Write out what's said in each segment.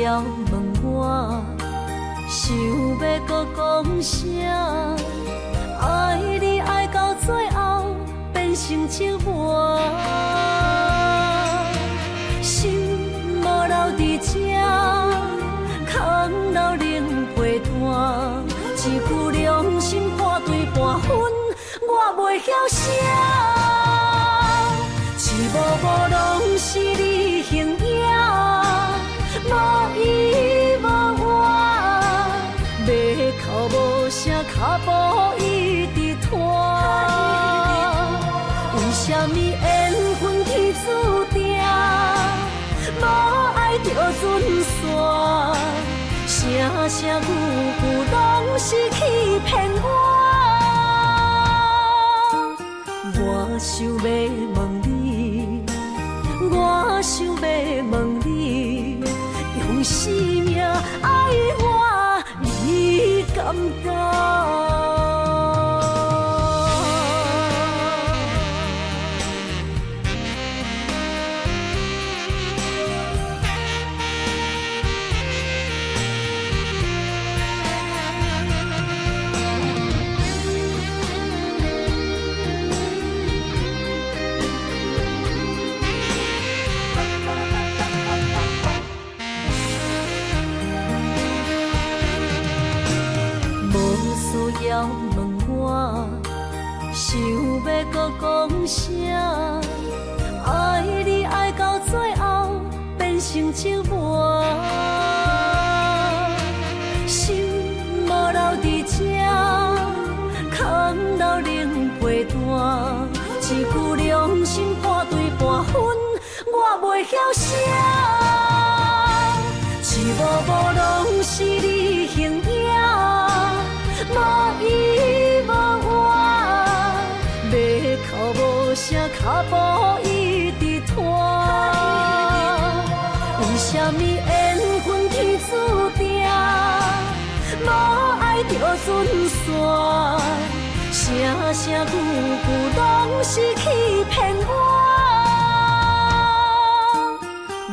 要问我，想要搁讲啥？爱你爱到最后变成寂寞，心无留伫这，空留冷陪伴。一句良心破对半分，我袂晓写。一幕幕拢是你形影，无依无我，要哭无声，脚步一直拖。为什么缘分天注定，无爱就准线？声声句句拢是欺骗我。我想要问你，我想要问你，用生命爱我，你敢敢？要问我，想要搁讲啥？爱你爱到最后变成寂寞，心无留伫这，空留冷陪伴。一句良心破对半分，我袂晓写。一幕幕拢是你形影，无依无我，要哭无声，脚步一直拖。为什么缘分天注定，无爱就准线？声声句句拢是欺骗我。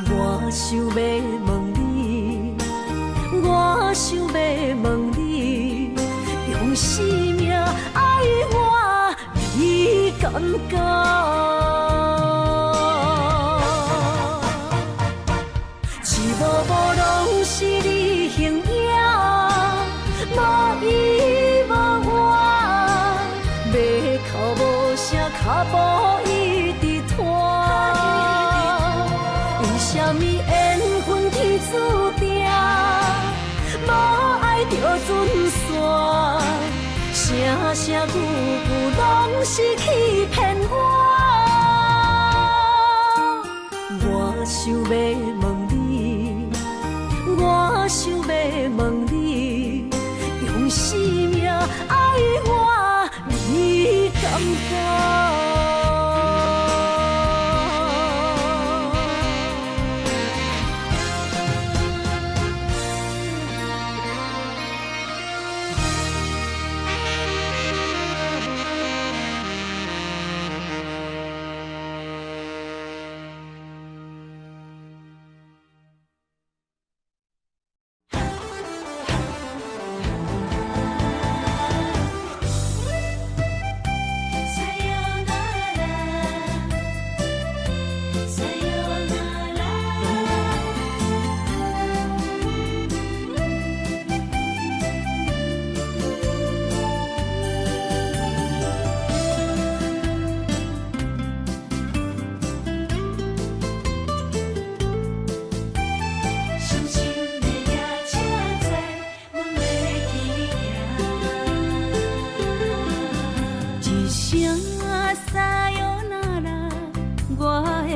我想要问你，我想要问你，用生命爱我，你敢敢？一幕幕拢是你形影，无依无我，要哭无声，脚步一直拖。为什么缘分天注定，无爱就准线？声声句句拢是欺骗我。我想要问你，我想要问你，用生命爱我，你敢敢？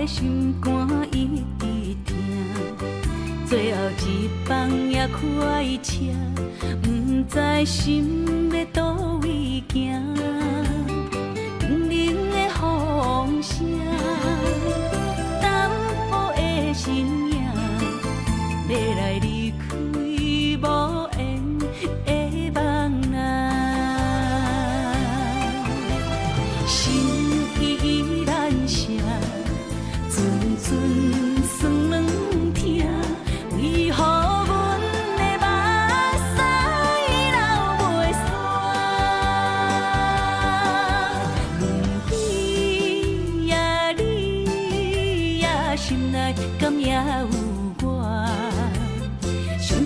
心肝一直疼，最后一放也开车，不知心要倒位行。冷冷的风声，淡薄的身影，要来离开无缘的梦啊，心依然舍。阵阵酸软疼，为何？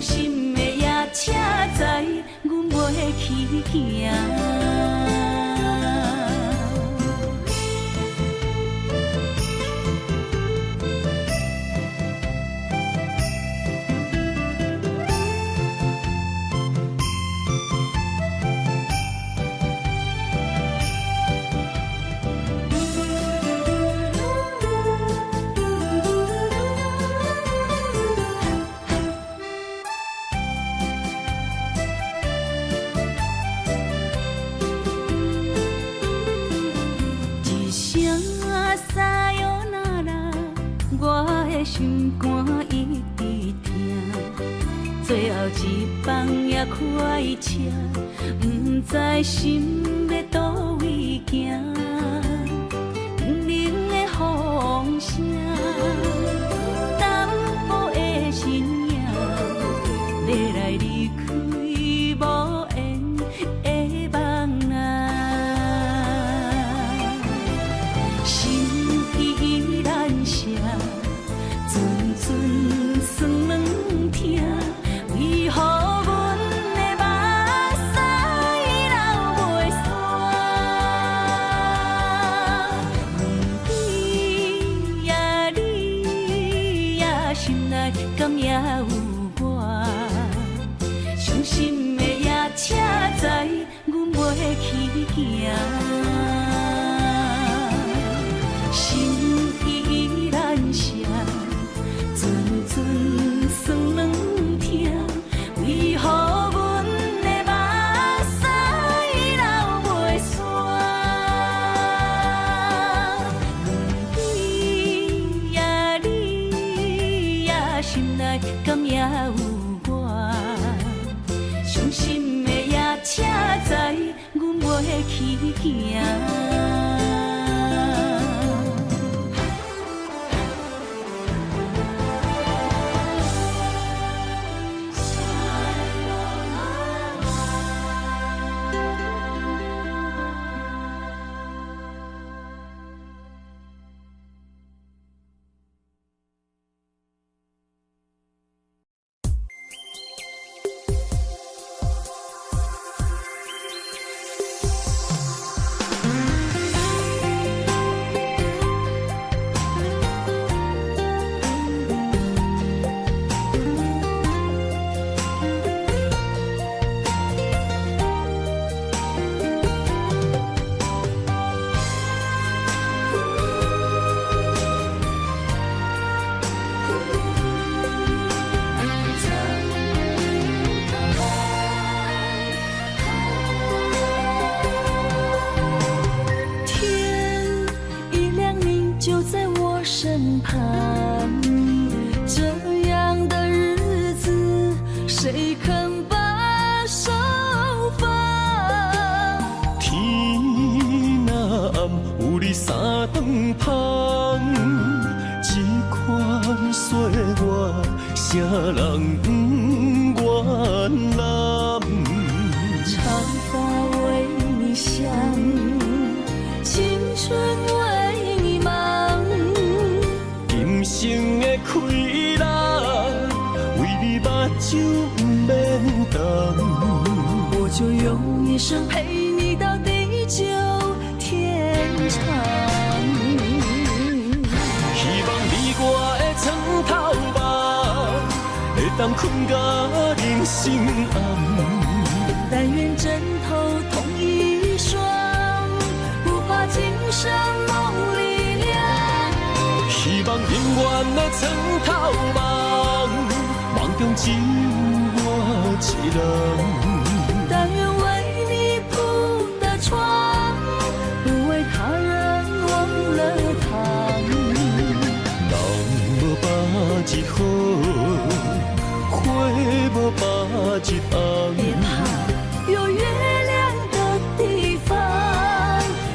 伤心的夜车载，阮袂去行。心肝一直疼，最后一放也快车，不知心要倒位行。冷冷的风声，淡薄的身影，离来离去无缘的梦啊，心依然舍。阵酸软疼，为何阮的目屎流袂煞？你呀你呀，心内敢也有我？伤心的夜车载，阮袂去行。心依然舍。阵酸软疼，为何阮的目屎流袂煞？你呀你呀，心内敢也有我？伤心的夜车载，阮袂去行。啥人不原谅？长发为你香，青春为你忙。今生的开朗，为你目睭不免重。我就用一生陪你到地久天长。希望你我的床头梦，会当困到人生暗。但愿枕头同一双，不怕今生梦里凉。希望永远的床头梦，梦中只有我一人。但愿为你铺的床，不为他人忘了烫。人无百日好，花无百日红。别怕有月亮的地方，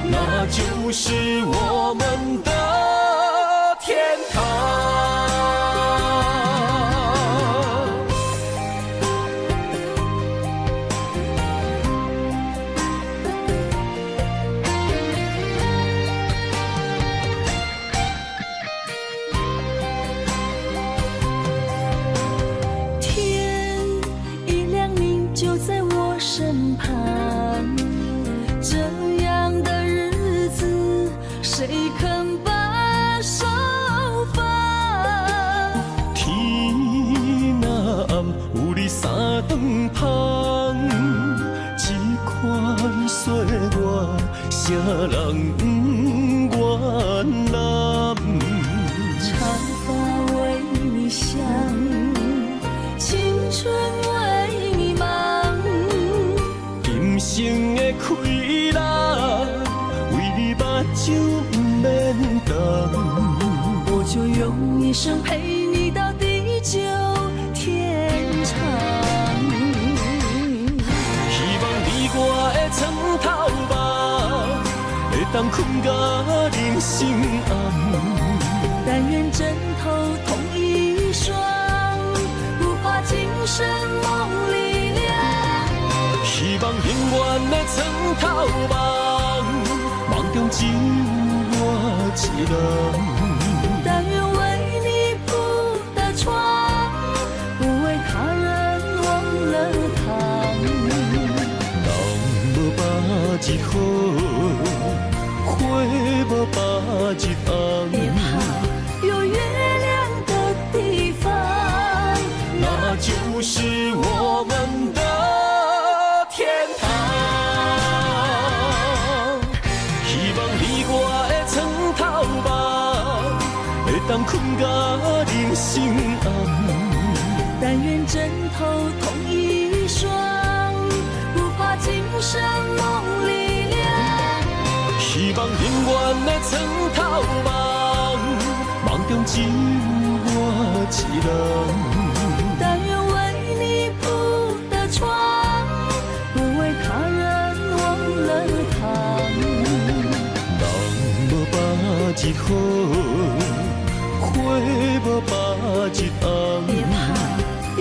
那就是我们的天堂。天啥人不愿揽？长发为你香，青春为你忙。今生的快乐，为目睭不免等。我就用一生陪你到地久天长。希望你我的床头梦，会当困到人生暗。但愿枕头同一双，不怕今生梦里凉。希望永远的床头梦，梦中只有我一人。但愿为你铺的床，不为他人忘了躺。人无百日好，花无百日红。别怕有月亮的地方，那就是我们的天堂。希望你我的床头梦，会当困到人生暗。但愿枕头同一双，不怕今生梦里凉。希望永远的床头梦，梦中只有我一人。但愿为你铺的床，不为他人忘了躺。人无百日好，花无百日红。别怕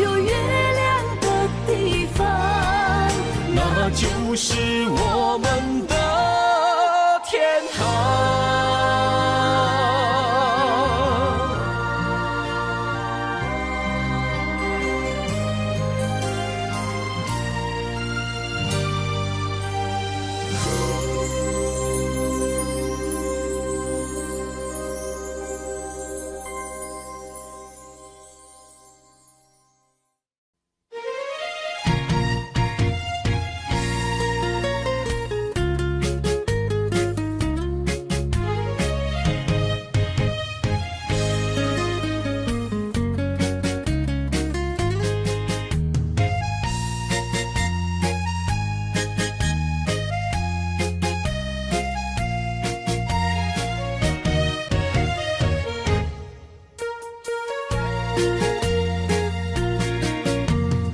有月亮的地方，那就是我们的天堂。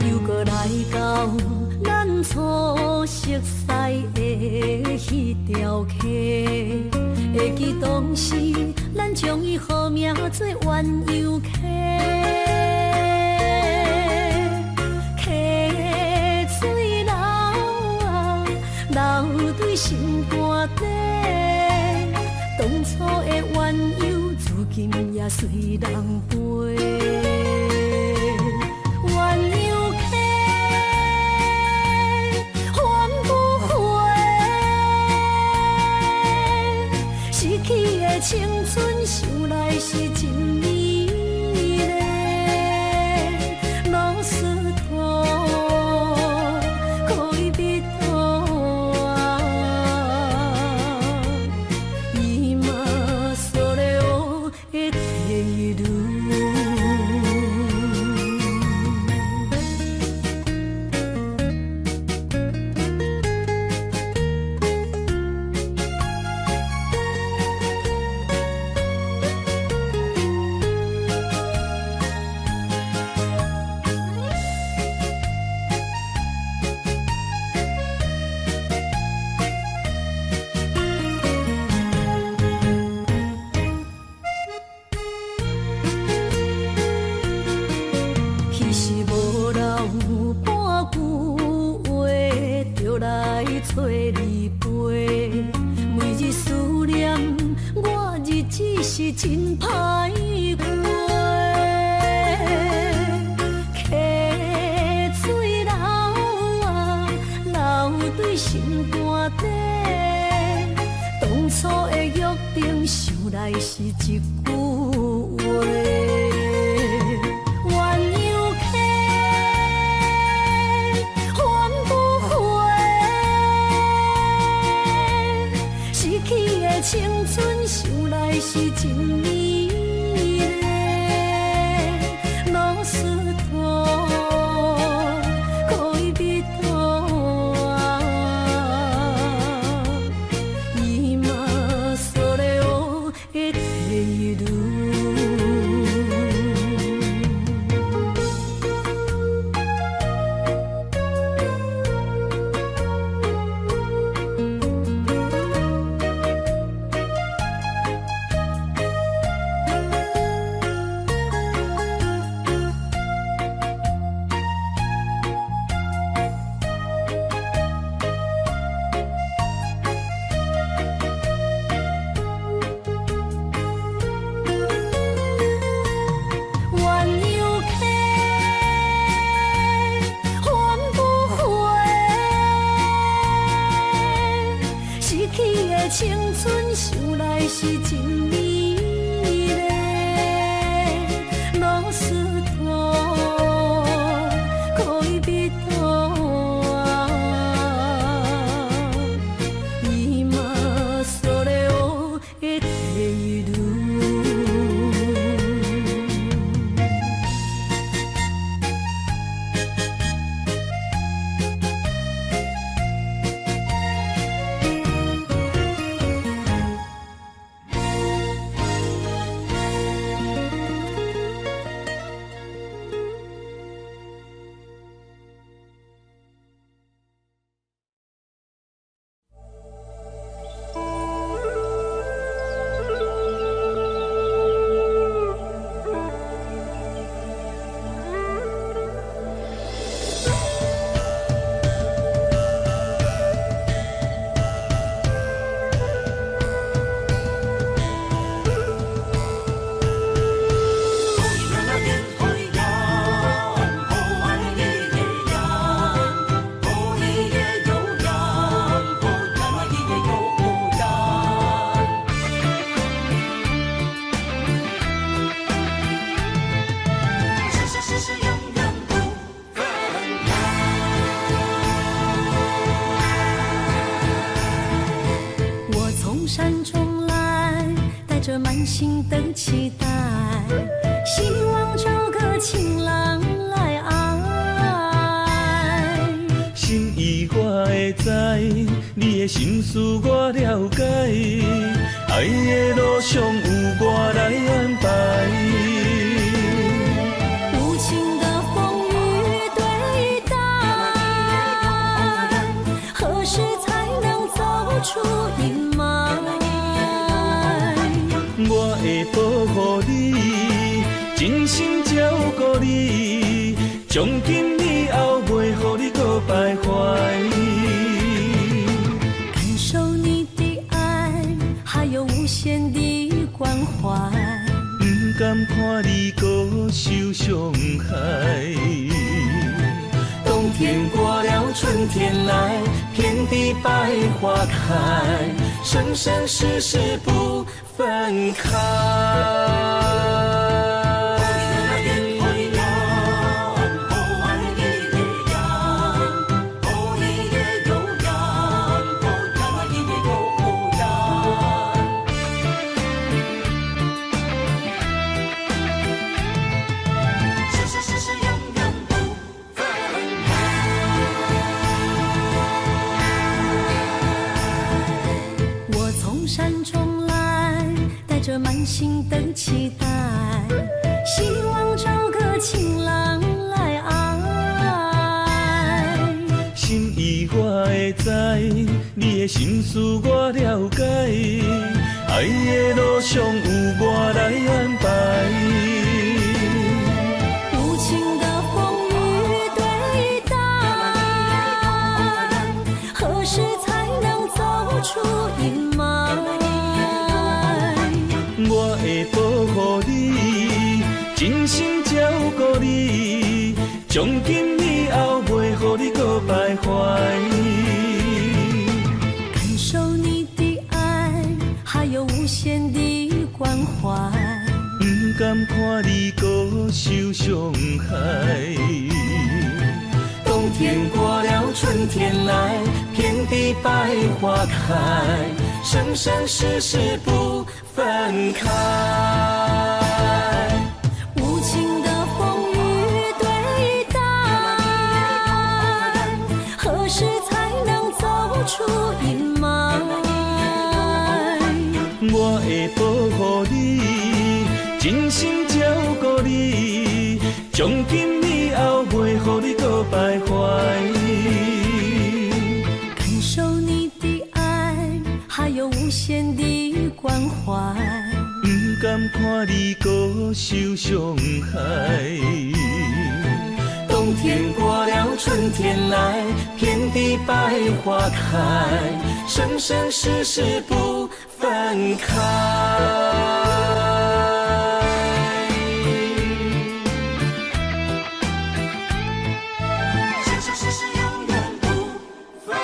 又搁来到咱初熟悉的迄条溪，会记当时咱将伊号名做鸳鸯溪。溪水流啊，流对心肝底。当初的鸳鸯，至今也随人陪。鸳鸯溪，换不回。逝去的青春，想来是真美丽。老师徒，可以彼途啊，伊嘛所了的地路。彼时无留半句话，就来找你陪。每日思念，我日子是真歹过。溪水流啊，流对心肝底。当初的约定，想来是一句话。鸳鸯溪，换不回。是真美丽，老师大，可以比大，伊嘛所了的地路。青春想来是真美丽，老师大，可以比大，伊嘛所了的地路。山中来，带着满心的期待，希望找个情郎来爱。心意我会知，你的心思我了解，爱的路上有我来安排。无情的风雨对待，何时才能走出阴霾？我会保护你，真心照顾你，从今以后袂予你搁徘徊。感受你的爱，还有无限的关怀，不甘看你搁受伤害。冬天过了，春天来，遍地百花开，生生世世不分开。山中来，带着满心的期待，希望找个情郎来爱。心意我会知，你的心思我了解，爱的路上有我来安排。无情的风雨对待，何时才能走出阴霾？我会保护你，真心照顾你，从今以后袂予你搁徘徊。感受你的爱，还有无限的关怀，不甘看你搁受伤害。冬天过了，春天来，遍地百花开，生生世世不分分开。无情的风雨对待，何时才能走出阴霾？我会保护你，真心照顾你，从今以后袂予你搁徘徊。感受你的爱，还有无限的关怀。不甘看你搁受伤害。冬天过了，春天来，遍地百花开，生生世世不分开。生生世世永远不分开。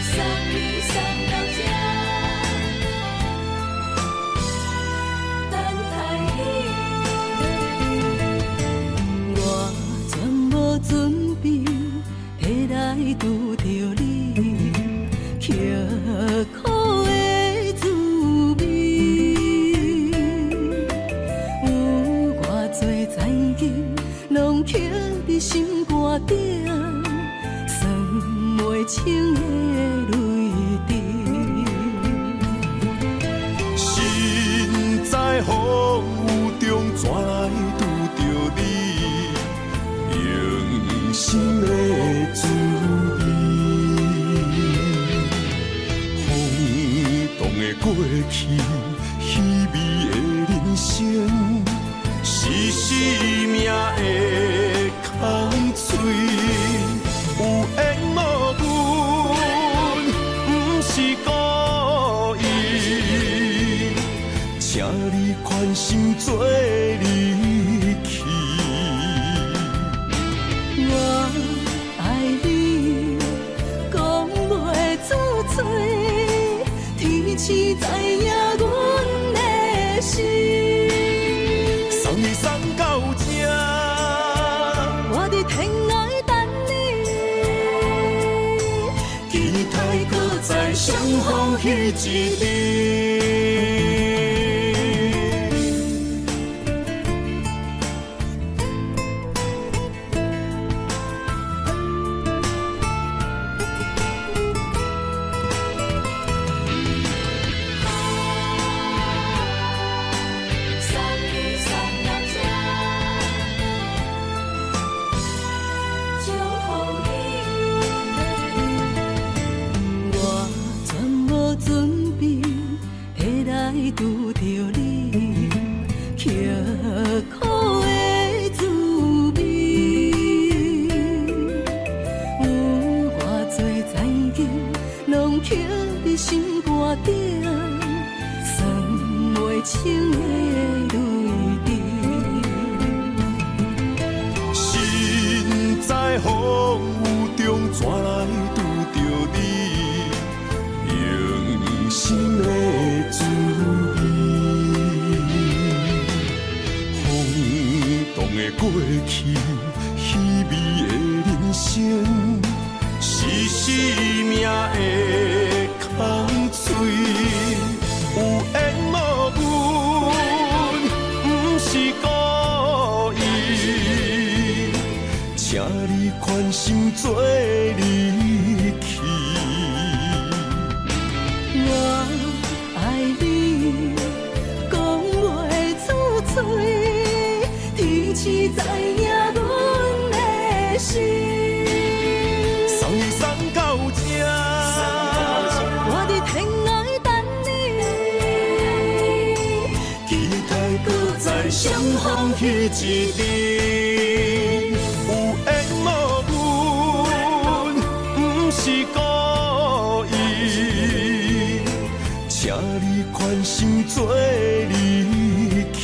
送你送到家，等待你。我全无准备，会来拄着你，刻苦的滋味。有偌多知己，拢刻伫心肝顶，算袂清的泪滴。身在风雨中，怎来拄着你用心的滋味？轰动的过去，稀微的人生，是生命的空嘴，有缘无分，不是故意。请你宽心做离去。我爱你，讲袂出嘴，天赐知影阮的心。送你送到这，我伫天涯等你，期待搁再相逢彼一日。送你送到家，祝福你。我全无准备，会来拄着你，刻苦的滋味。有偌多知己，拢刻伫心肝顶，算袂清的泪滴。身在风雨中，怎来拄着你用心的滋味？轰动的过去，稀微的人生，是生命的空嘴，有缘无分，不是故意。请你宽心做离去。我爱你，讲袂出嘴，天赐知影阮的心。送你送到这，我伫天涯等你，期待搁再相逢彼一日。有缘无分，不是故意。请你宽心做离去。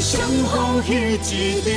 相逢彼一日。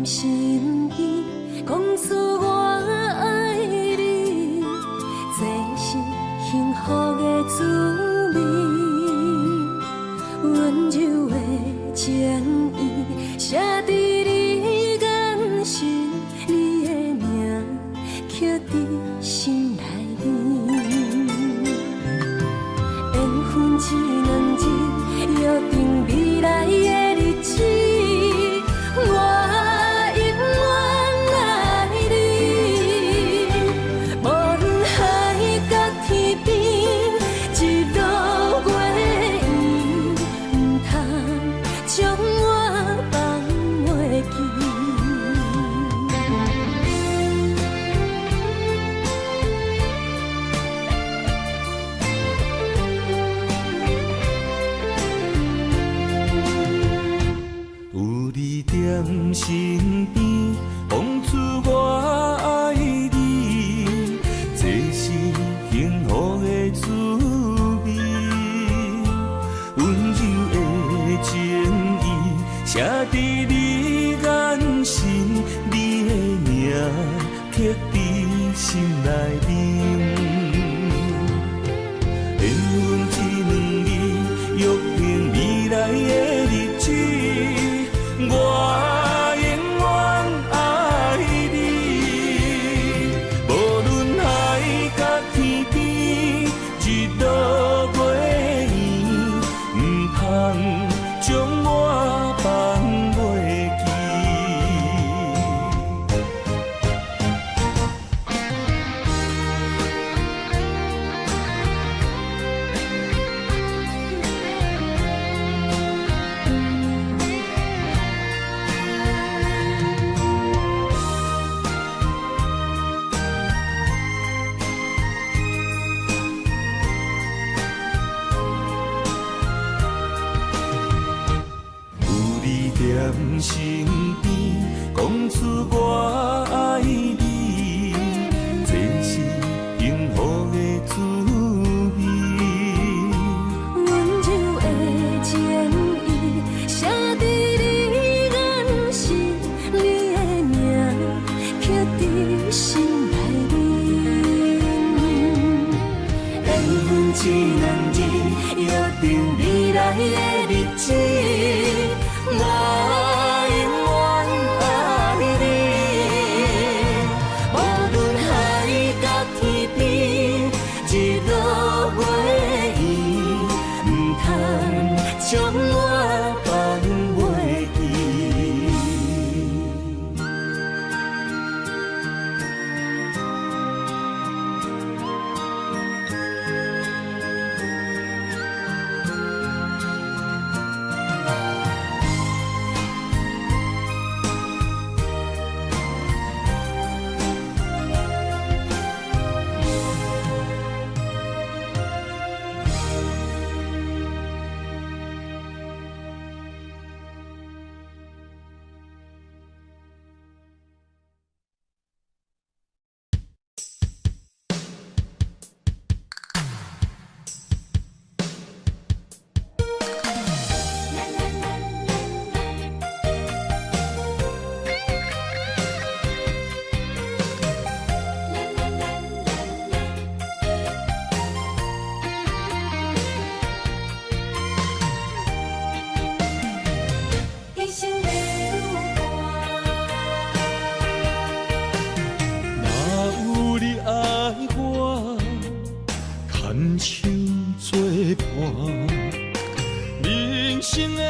身边，讲出我爱你，这是幸福的滋味。温柔的情意写在你眼神，你的名刻在心内面。缘分一两字，约定未来的日子。我永远爱你，无论海角天边，一道月圆，唔通将我放袂记。在身边，讲出我爱你，这是幸福的滋味。温柔的情意写在你眼神，你的名刻在心内面。缘分一两字，约定未来的日子。我永远爱你，无论海角天边，一道月圆，唔通将我放袂记。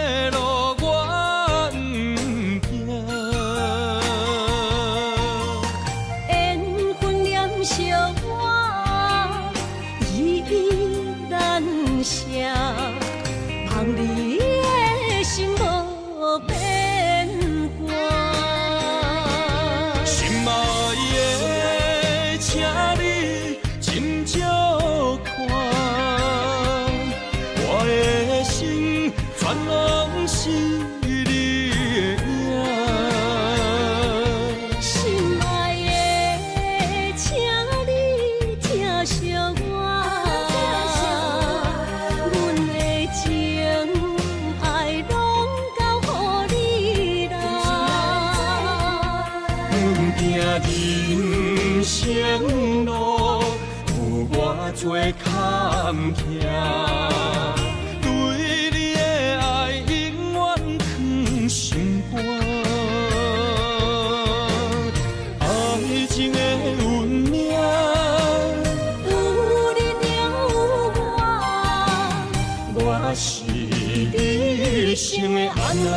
的路我不行。缘分念惜我，依依难舍，望你的心无变卦。心爱的，请你斟酌看，我的心全拢是你的影。心爱的，请你疼惜我，阮的情爱拢交予你啦。阮行人生路有偌多坎坷，对你的爱永远藏心肝。爱情的运命，有你了我是你生的安那。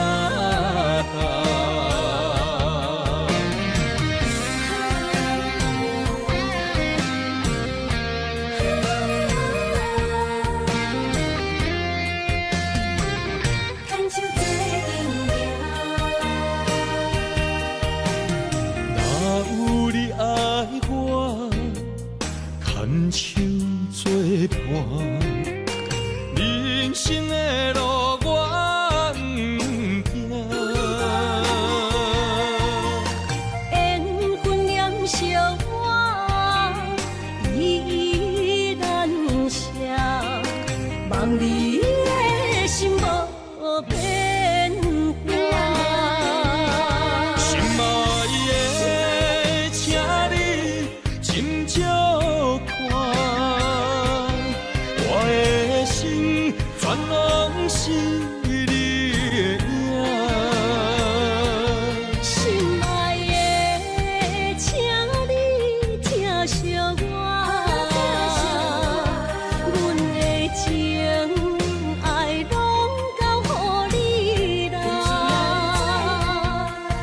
牵手作伴，人生的路我不行。缘分念惜我，依依难舍，望你的心无变卦。心爱的，请你斟酌看，我的心全拢是你的影。心爱的，请你疼惜我，阮的情爱拢交予你啦。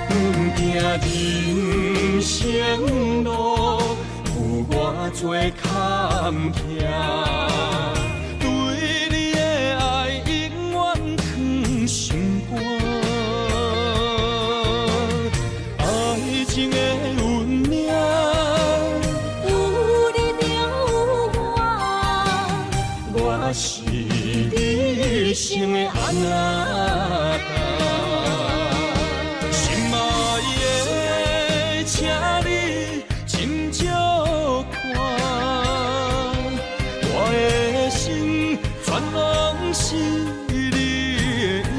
阮行人生路有偌多坎坷，对你的爱永远藏心肝。爱情的运命，有你了我是你生的安那。心爱的，请你斟酌看，我的心全拢是你的影。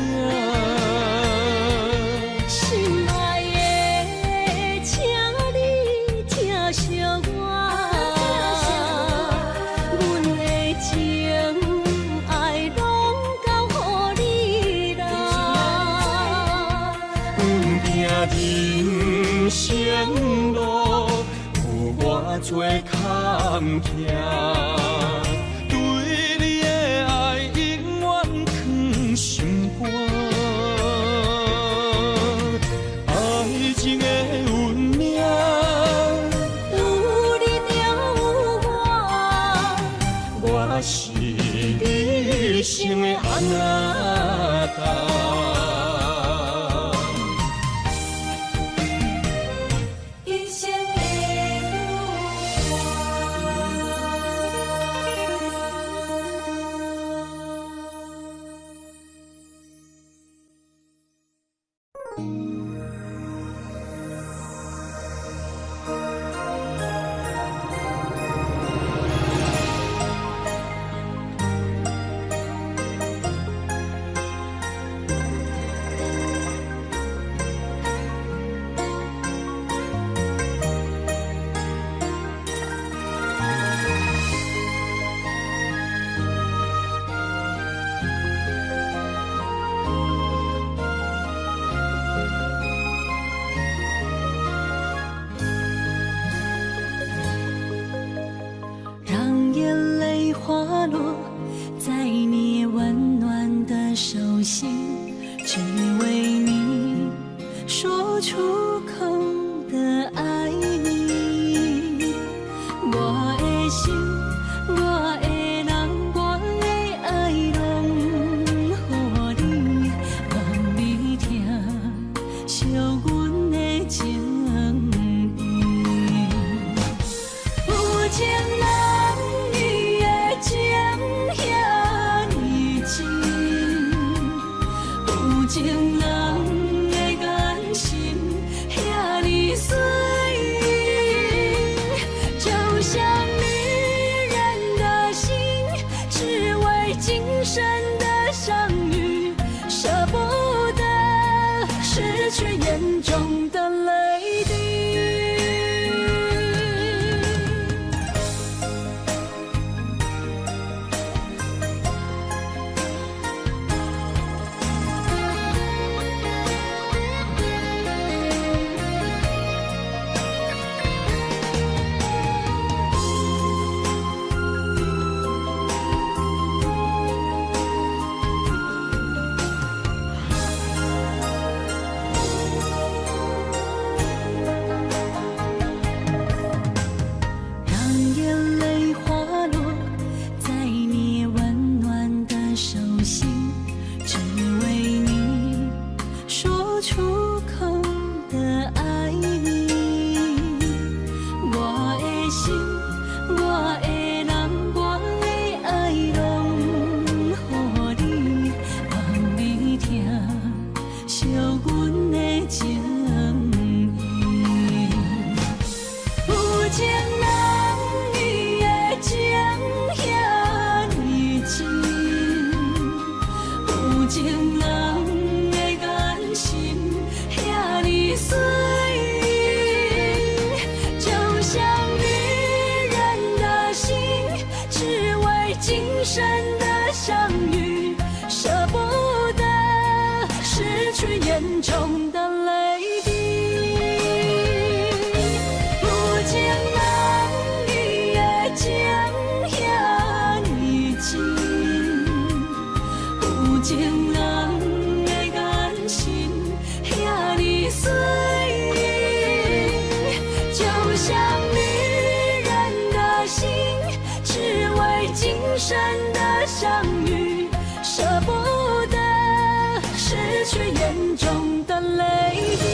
心爱的，请你疼惜我，阮的情爱拢交予你啦。阮行人生路有偌多坎坷，对你的爱永远藏心肝。爱情的运命，有你了我是你生的安那。一生的只为你说出口的爱你。我的心，我的人，我的爱拢予你，望你听，惜阮的情意。有情人伊的情遐尼深，有情人的眼神遐尼水，就像女人的心，只为今生的相遇，舍不得失去眼中的泪滴。让眼泪滑落在你温暖的手心，只为你说出口的爱你。我的心，我的人，我的爱拢予你，望你听，惜阮的情意。有情人伊的情遐尼深，有情人的眼神遐尼水，就像女人的心，只为今生的相遇，舍不得失去眼中的泪滴。有情人伊的情遐尼深，有情人的眼神遐尼水，就像女人的心，只为今生的相遇，舍不得失去眼中的泪滴。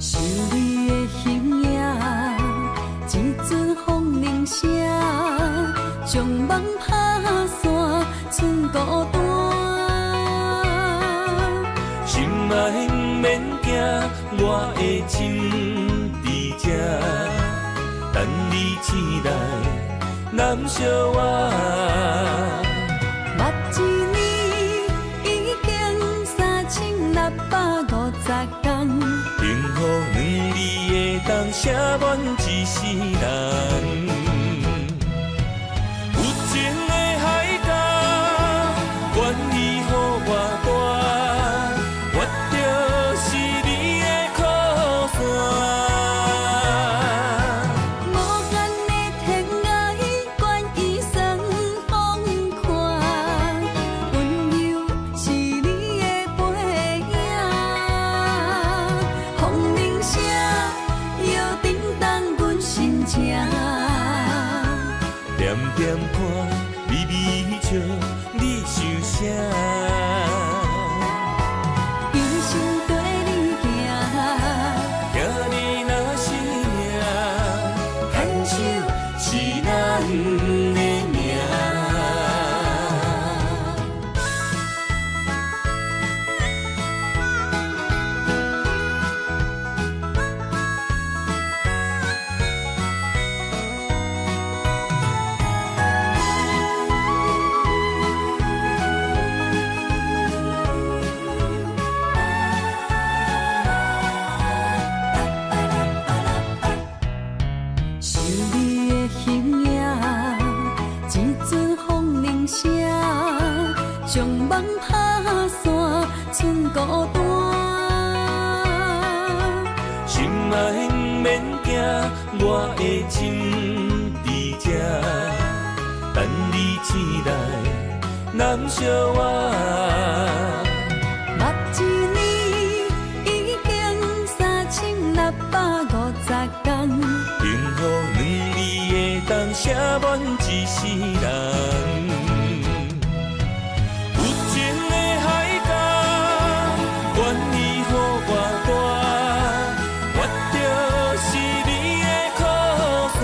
想你的形影，一阵风铃声，将梦打散，剩孤单。心爱不免惊，我的心伫这，等你醒来，难相我。目一年已经3650天。幸福两字的当写满一世人。有情的海角，愿意予我带，我就是你的靠山。无间的天涯，愿意算风看，温柔是你的背影。风铃声摇震动阮心情。看，微微笑，你想啥？一生跟你行，行你若是命，牵手是咱的命。想你的形影，一阵风铃声，将梦打散，剩孤单。心爱免惊，我的心伫这，等你醒来，难相我。目一年已经3650天，幸福两字会当写满一世人。有情的海角，愿意予我大，我就是你的靠山。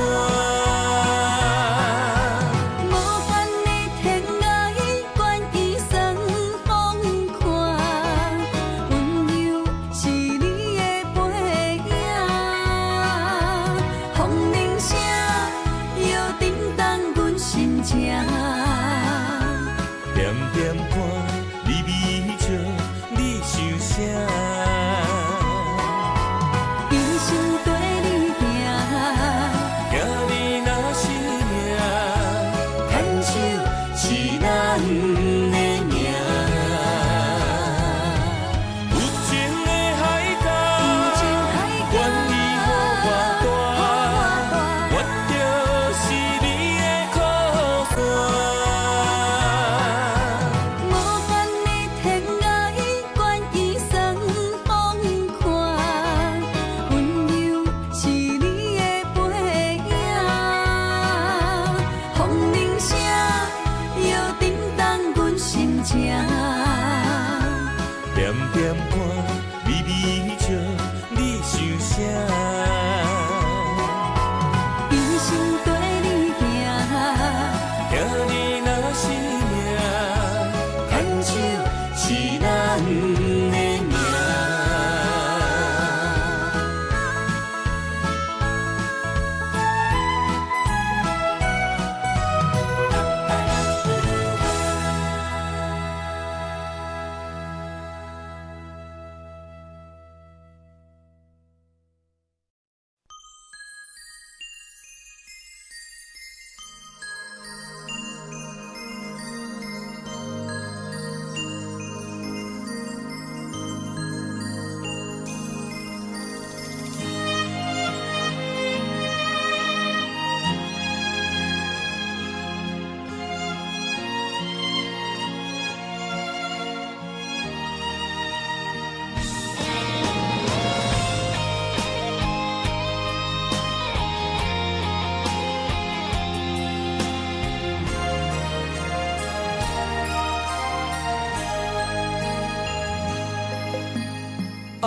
无限的天涯，愿意算风看，温柔是你的背影。风铃声摇叮当阮心情，点点看，微微笑，你想啥？一生跟你行，行你若是命，牵手是咱的命。有情的海角，愿意予我大，我就是你的靠山。无限的天涯，愿意算风看，温柔是你的背影。风铃声摇叮当阮心情，点点看，微微笑，你想啥？一生跟你行，行你若是命，牵手是咱的命。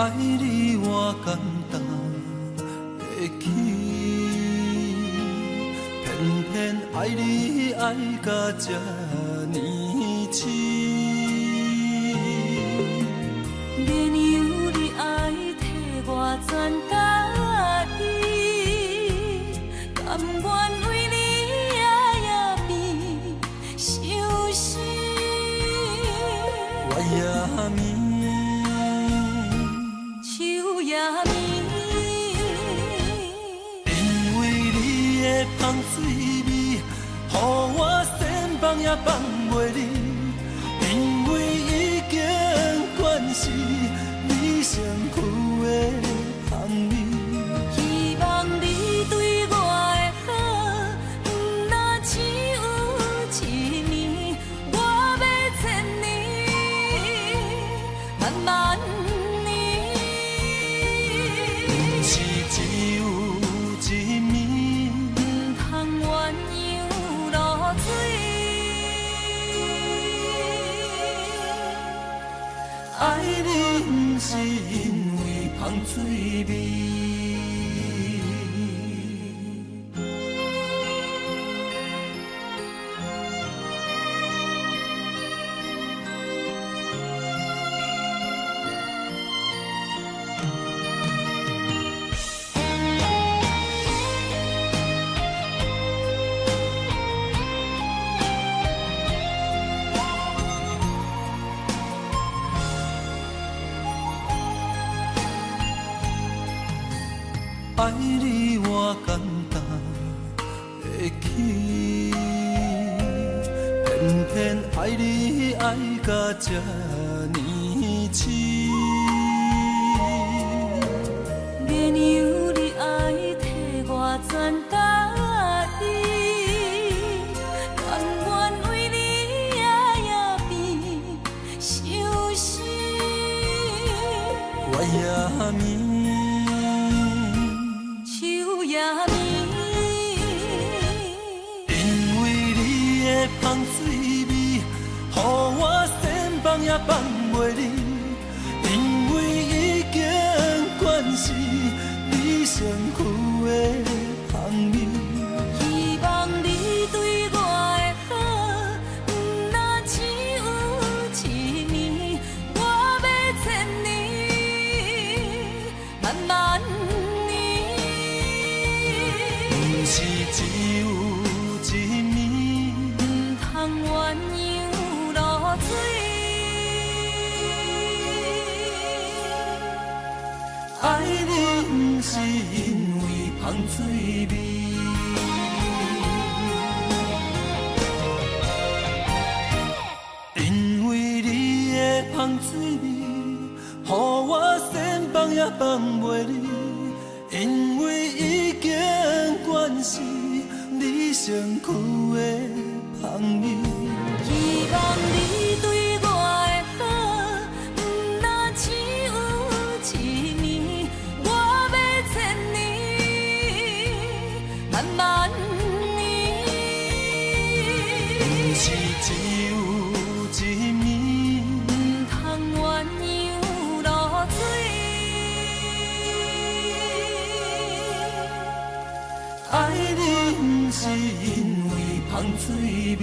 爱你偌简单会起，偏偏爱你爱到这呢深。免由你爱替我全家己，甘愿为你夜眠伤心。我也眠。秋夜眠，因为你的香水味，予我先放也放袂离。因为已经惯是你身躯的香味。希望你对我的好，不若只有一年，我要千年，慢慢。是只有一暝，不通鸳鸯落水。爱你不是因为香水味。爱你我简单会起，偏偏爱你爱到这呢痴。原由你爱替我全答应，甘愿为你夜眠伤心。我也眠。香水味，予我先放也放袂离，因为已经惯是你身躯的香味。希望你对我的好，不若只有一年，我要千年，慢慢年。不是只有一年。鸳鸯落水，爱你不是因为香水味，因为你的香水味，予我先放也放袂离，因为已经惯是你身躯的香味。希望你对我的好，不若只有一年，我要千年，慢慢年。不是只有一年，不通鸳鸯落水，爱你不是因为香水味。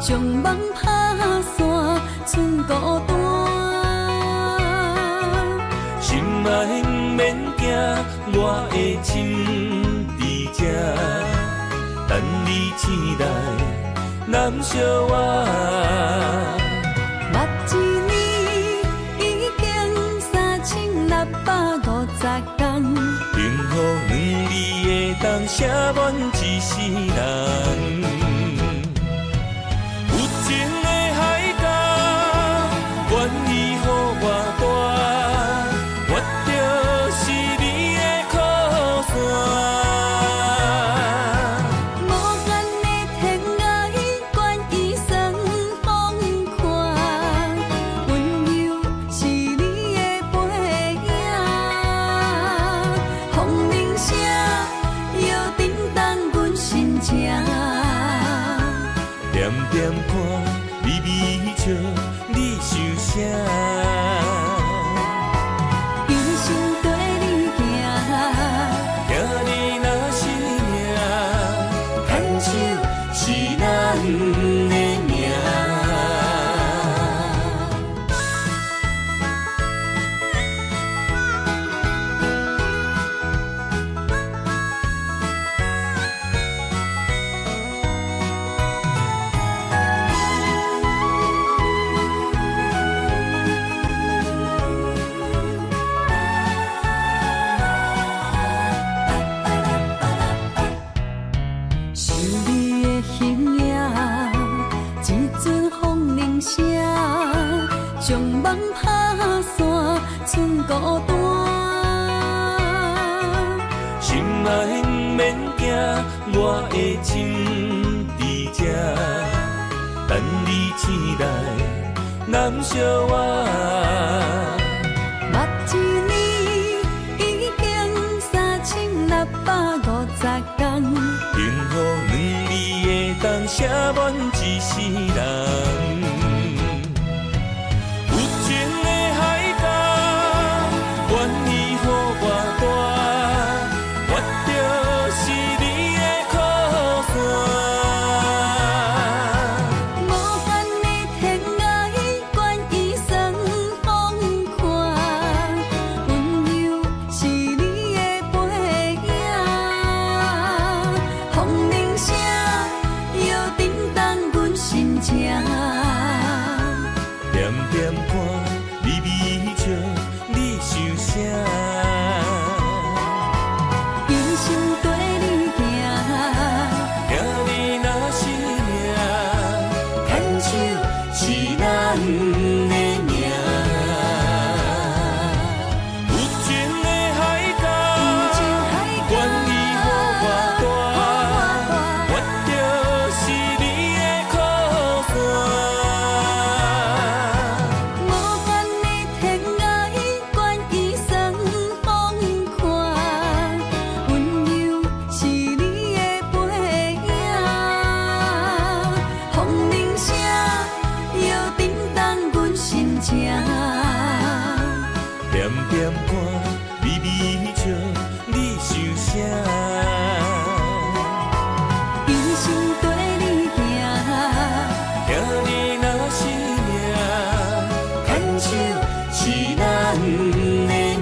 将梦打散，剩孤单。心爱不免惊，我的心伫这，等你醒来，难相我。目一年已经3650天，幸福两字会当写满一世人。有情的海角，愿意予我带，我就是你的靠山。无间的天涯，愿意算风看，温柔是你的背影。风铃声摇叮当阮心情，点点看，微微笑，你想啥？茫茫打散，剩孤单。心爱不免惊，我的心伫这，等你醒来，难相偎。目一年已经3650天，幸福两字会当写满一世人。有情的海角，愿意予我带，我就是你的靠山。无限的天涯，愿意算风看，温柔是你的背影，风铃声摇震动阮心情。点点看，微微笑，你想啥？人生跟你行，听你若是命，牵手是咱的命。有情的海角，愿意予我带，我就是你的靠山。无限的天涯，愿意算风看，温柔是你的背影，风铃声摇震动阮心情。点点看，微微笑，你想啥？人生跟你行，听你若是命，牵手是咱的命。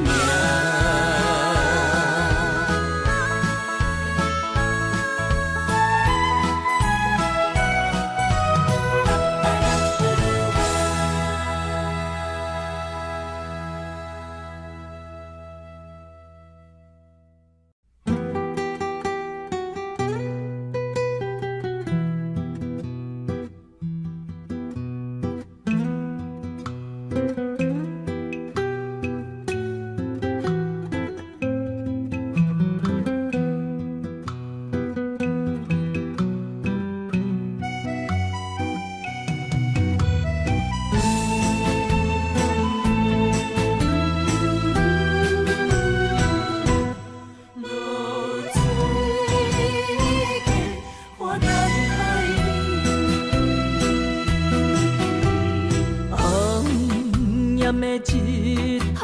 一头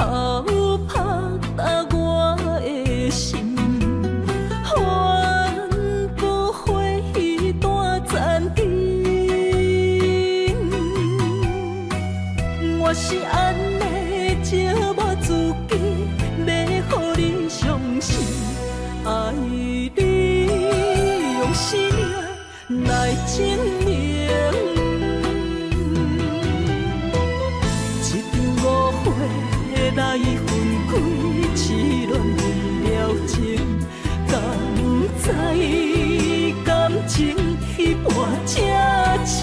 拍打我的心，换不回一段残景。我是安尼折磨自己，要予你相信，爱你用生命来证明。来分开，痴恋为了情，敢知感情一半才深。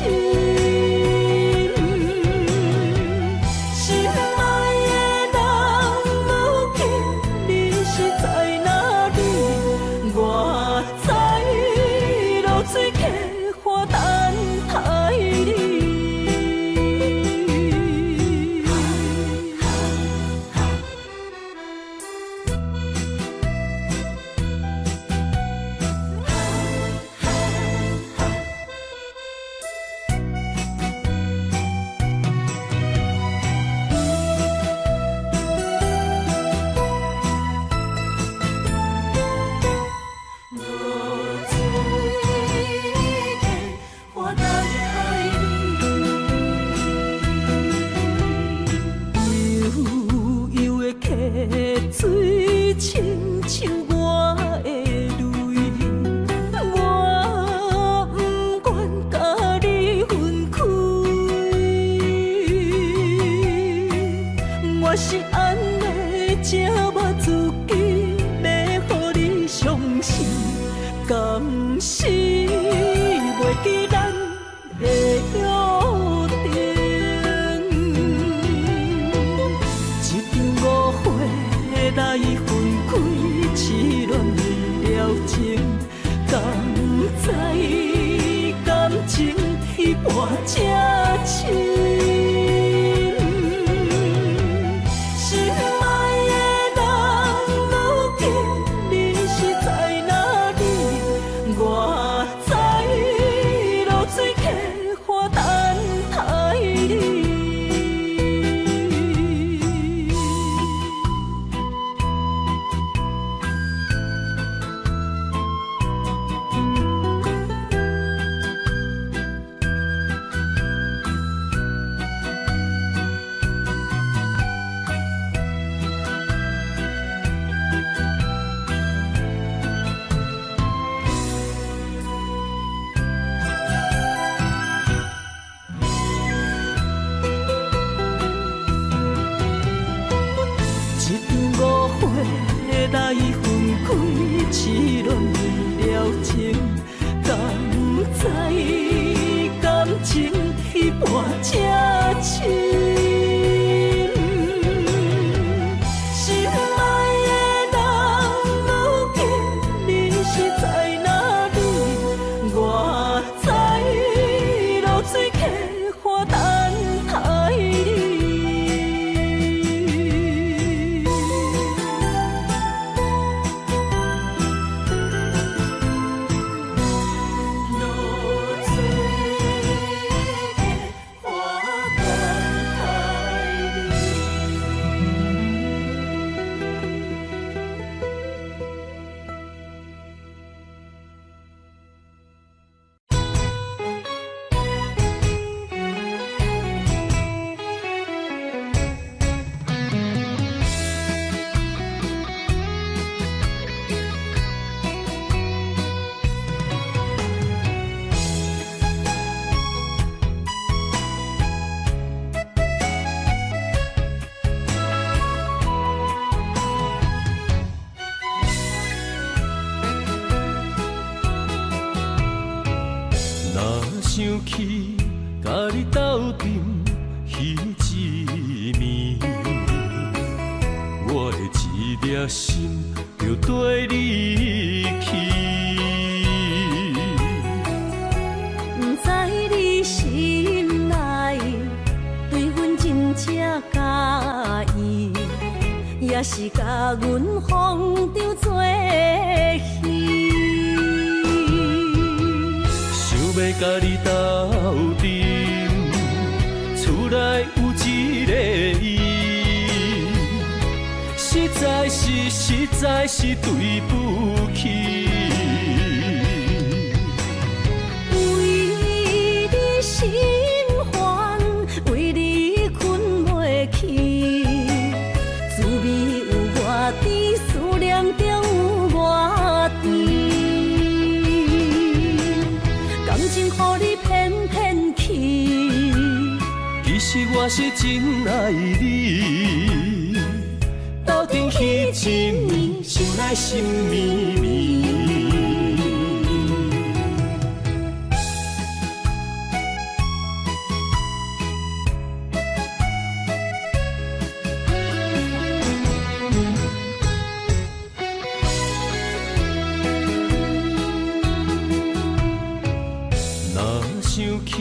心爱的人，如今你是在哪里？我在落水客花等待你。水亲像我的泪，我不愿甲你分开。我是安尼折磨自己，要予你相信，敢是袂记咱的约定。颗心就跟你去。不知你心内对阮真正介意，也是甲阮放着做戏。想要甲你斗阵，厝内有一个伊，实在是对不起。为你心烦，为你困袂去，滋味有偌甜，思念中有偌甜。感情予你骗骗去，其实我是真爱你，斗阵彼一年，想来心绵绵。若想起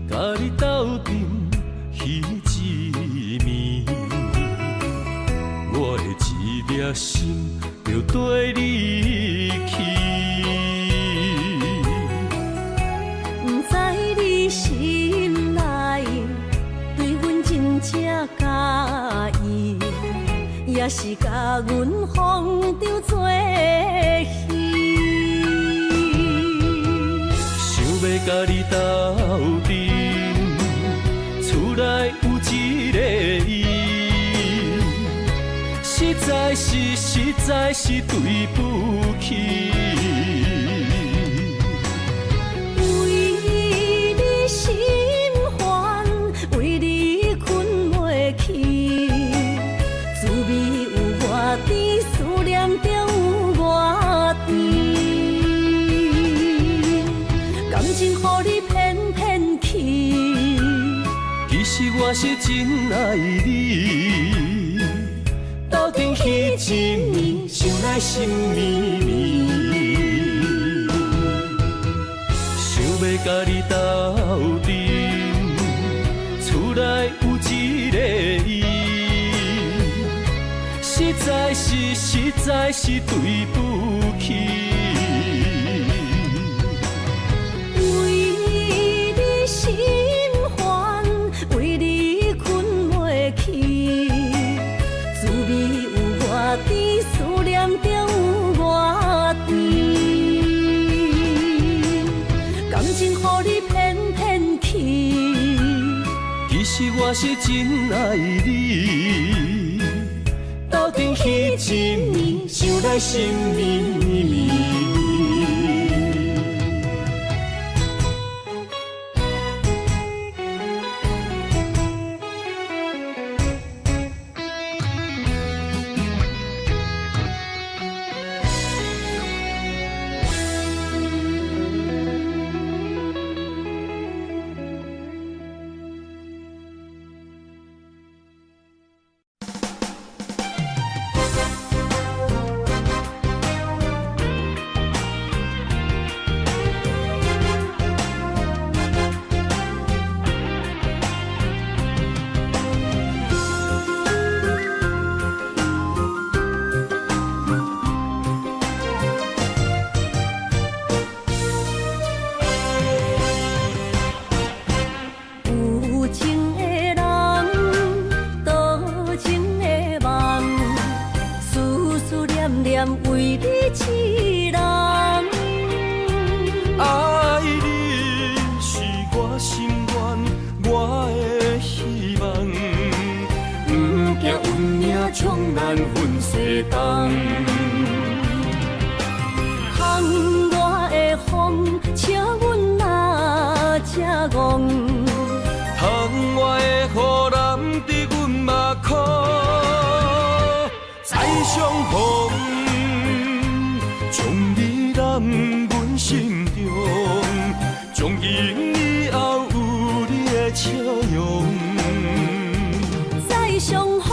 甲你斗阵彼一暝，我的一粒心就跟你去。不知你心内对阮真正介意，也是甲阮放着做戏。想要甲你斗阵，厝内有一个伊，实在是对不起。为你心烦，为你困袂去，滋味有偌甜，思念中有偌甜。感情予你骗骗去，其实我是真爱你，斗阵彼一年，想来心绵绵。想要甲你斗阵，厝内有一个伊，实在是对不起。为你心烦，为你困袂去，滋味有偌甜，思念中有偌甜。感情予你骗骗去，其实我是真爱你，斗阵彼一年，想来心绵绵。有情的人，多情的梦，思思念念为你痴人。爱你是我心愿，我的希望，不惊运命冲咱分西东。窗外的风，请阮哪只戆？窗外的雨淋伫阮目眶，再相逢，将你揽阮心中，从今以后有你的笑容。再相逢，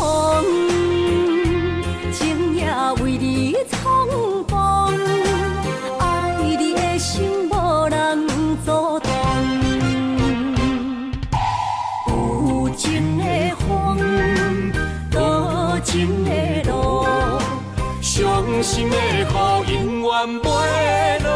情也心的雨永远袂落。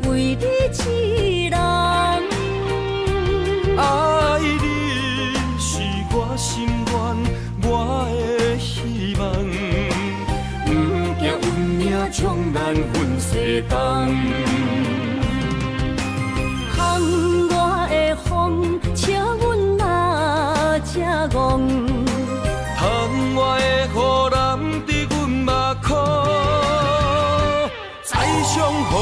为你一人，爱你是我心愿，我的希望。不惊运命冲咱分世东，风我的风，请阮哪只戆？窗外的雨淋伫阮目眶，再相逢。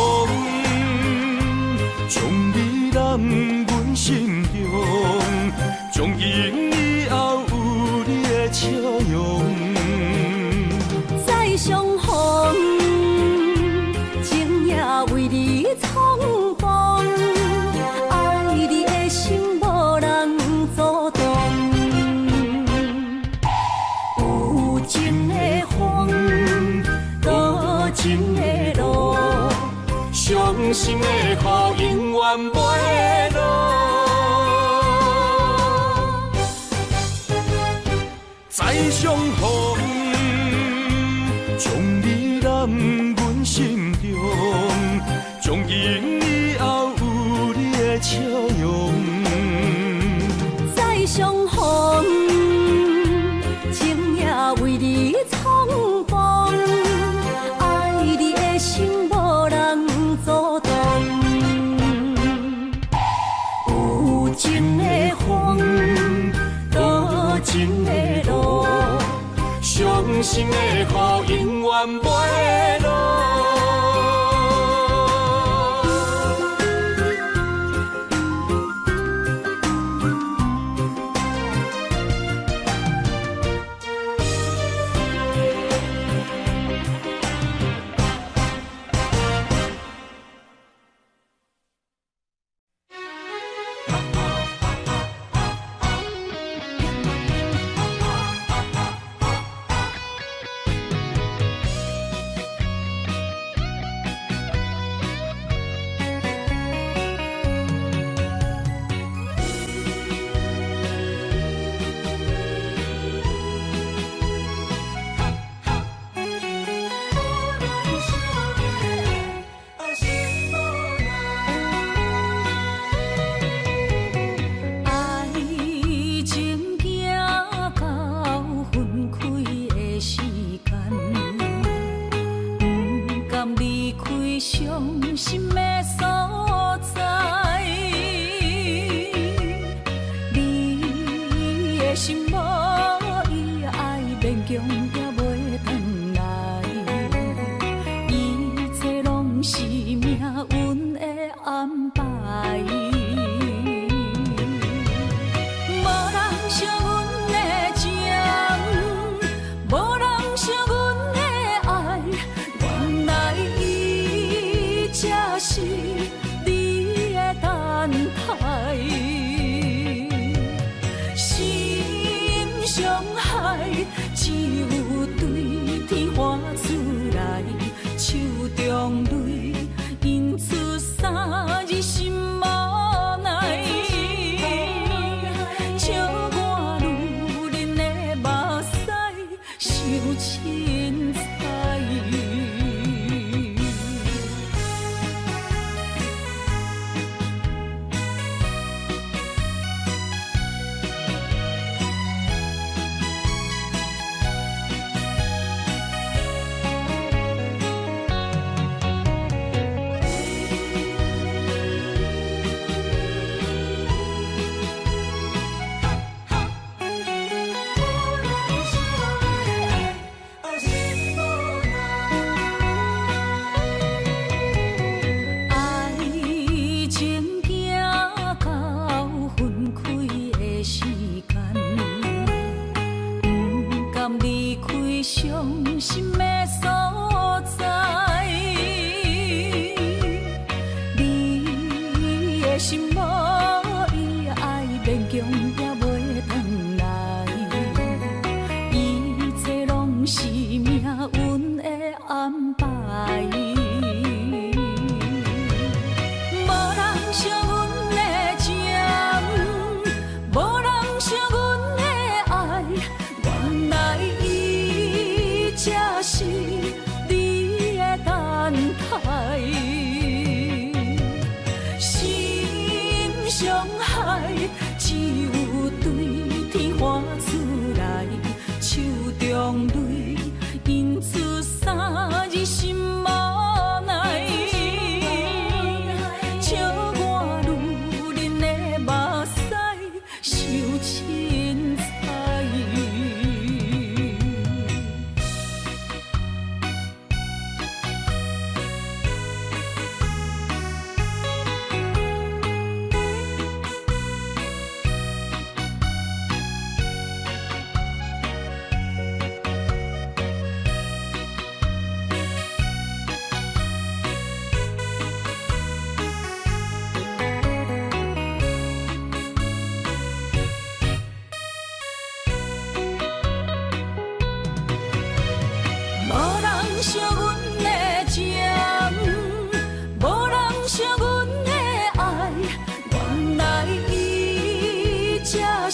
将你揽阮心中，从今以后有你的笑容。再相逢，情也为你冲动，爱你的心无人阻挡。有情的风，多情的路。伤心的雨永远袂落，再相逢，将你揽阮心中，从今以后有你的笑容。再相逢，情也为你冲动，爱你的心无人阻挡。有情的风，多情的路，伤心的雨永远袂落。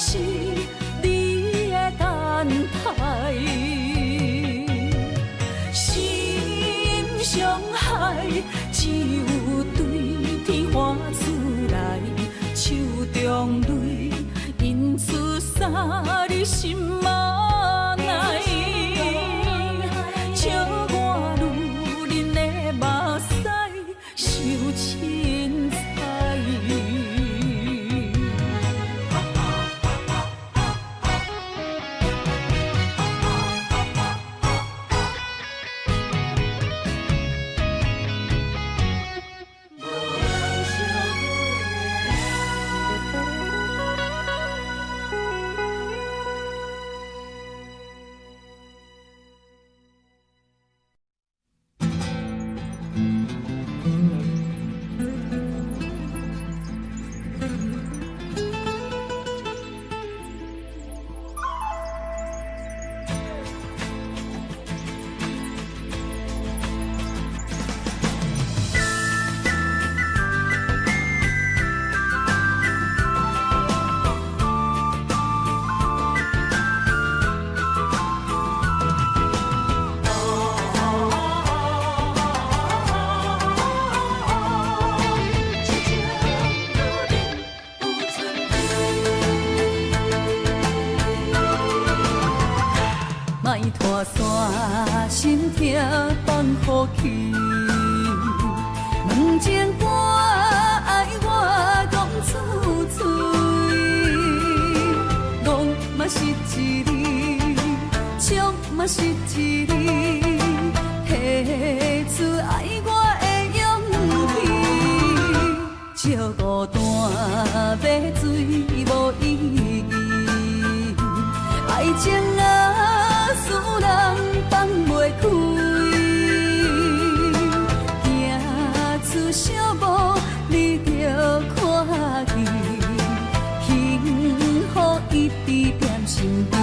是你的等待。心伤害，只有对天花出来，手中泪因出洒你心嘛爱，笑我女人的目屎受凊彩。莫拖山，心痛放乎去。问情歌爱我讲出嘴，戆嘛是一字，唱嘛是一字，提出爱我的勇气。照孤单要水无意义，爱情啊，使人放袂开，行出小步，你着看见，幸福一直踮身边。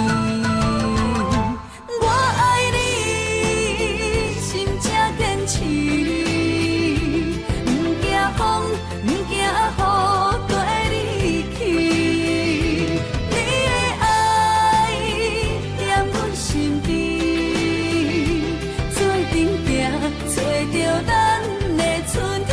我爱你，心正坚持，不惊风，不惊雨，跟你去。你的爱踮阮身边，做阵行，找着咱的春天。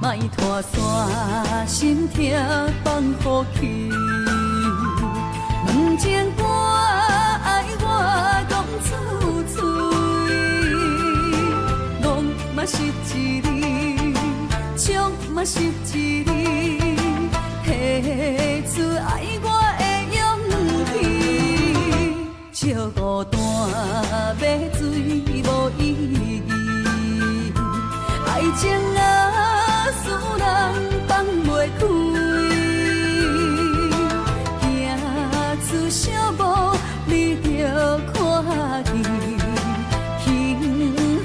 莫拖山，心痛放乎去。问情歌爱我讲出嘴，戆嘛是一字，唱嘛是一字，提出爱我的勇气。照孤单要水无意义，爱情啊，使人放袂开，行出小步，你着看见，幸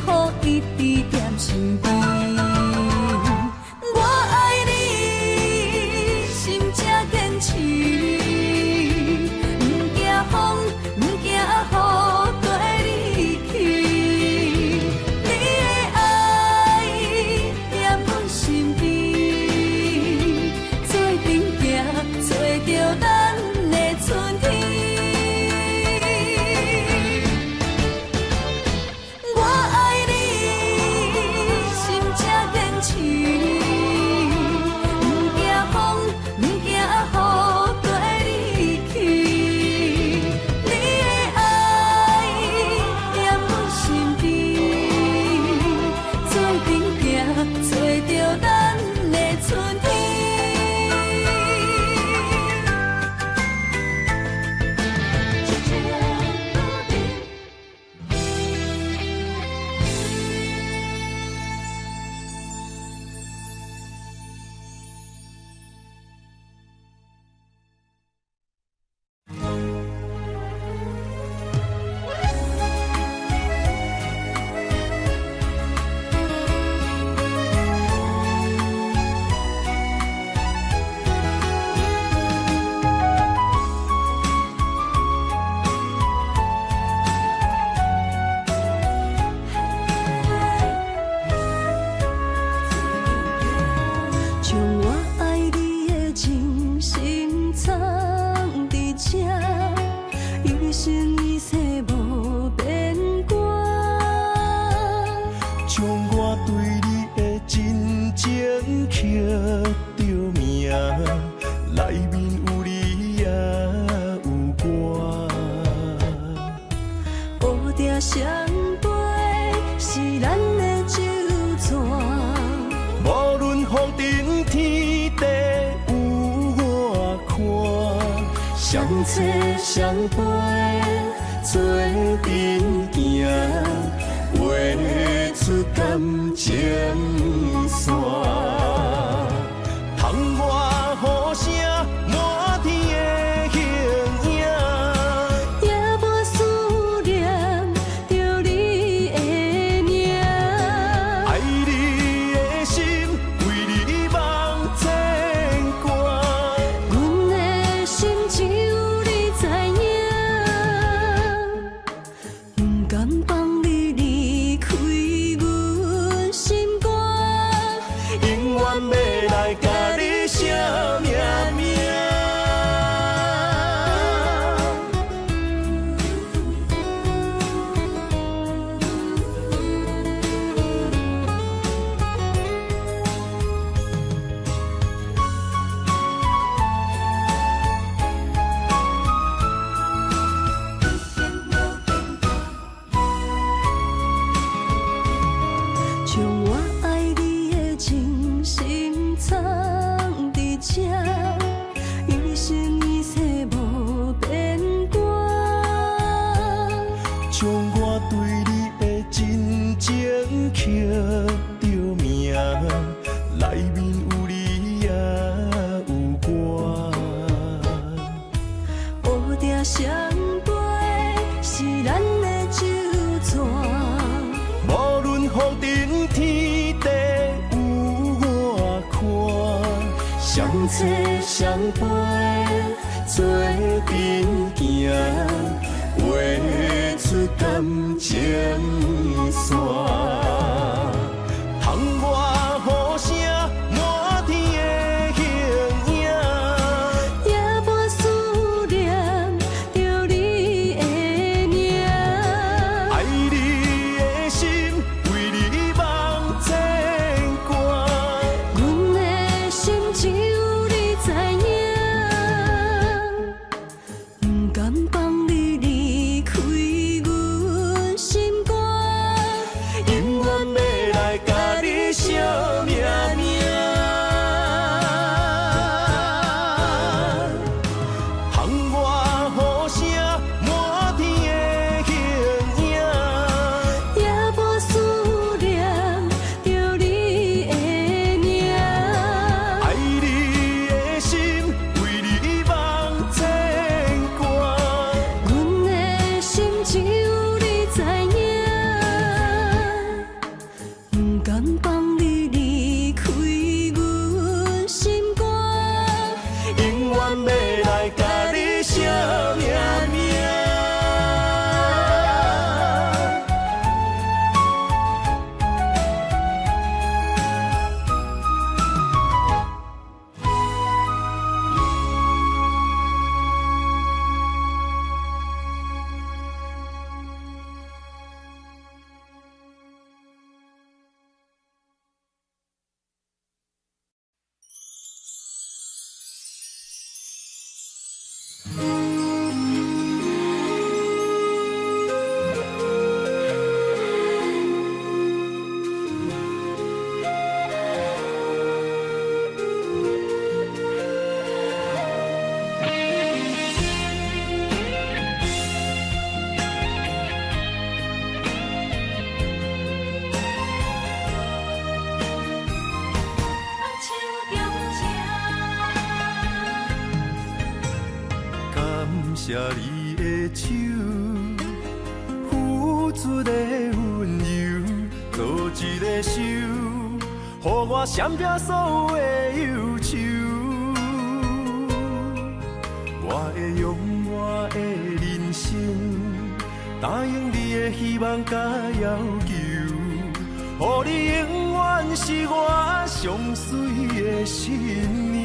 福一直踮身边。我爱你，心正坚持，不惊风，不惊雨，跟你去。你的爱生一世无变卦，将我对你的真情刻着名，内面有你也有我。乌蝶双飞是咱的酒泉，无论风尘天地有我看，相扯相陪做阵行，画出感情线。窗外雨声满天的形影，也无思念着你的名。爱你的心为你梦牵挂，阮的心只有你知影，不甘放你离开阮心肝，永远要来甲你写命名。将我爱你的真心藏伫这，一生一世无变卦。将我对你的真情刻着名，内面有你也有我。乌蝶双飞是咱的酒泉，无论风尘天地有我看，相扯相陪做阵行，画出感情线。窗外雨声满天的形影，也无思念着你的名。爱你的心为你梦牵挂，阮的心只有你知影，不甘放你离开阮心肝，永远要来甲你写命名。窗外雨声满天的形影，也无思念着你的名。爱你的心为你梦牵挂，阮的心只有你知影，不甘放你离开阮心肝，永远要来甲你写命名。感谢你的手，付出的温柔，做一个手，予我闪避所有的忧愁。我会用我的人生，答应你的希望甲要求，予你永远是我上水的新娘。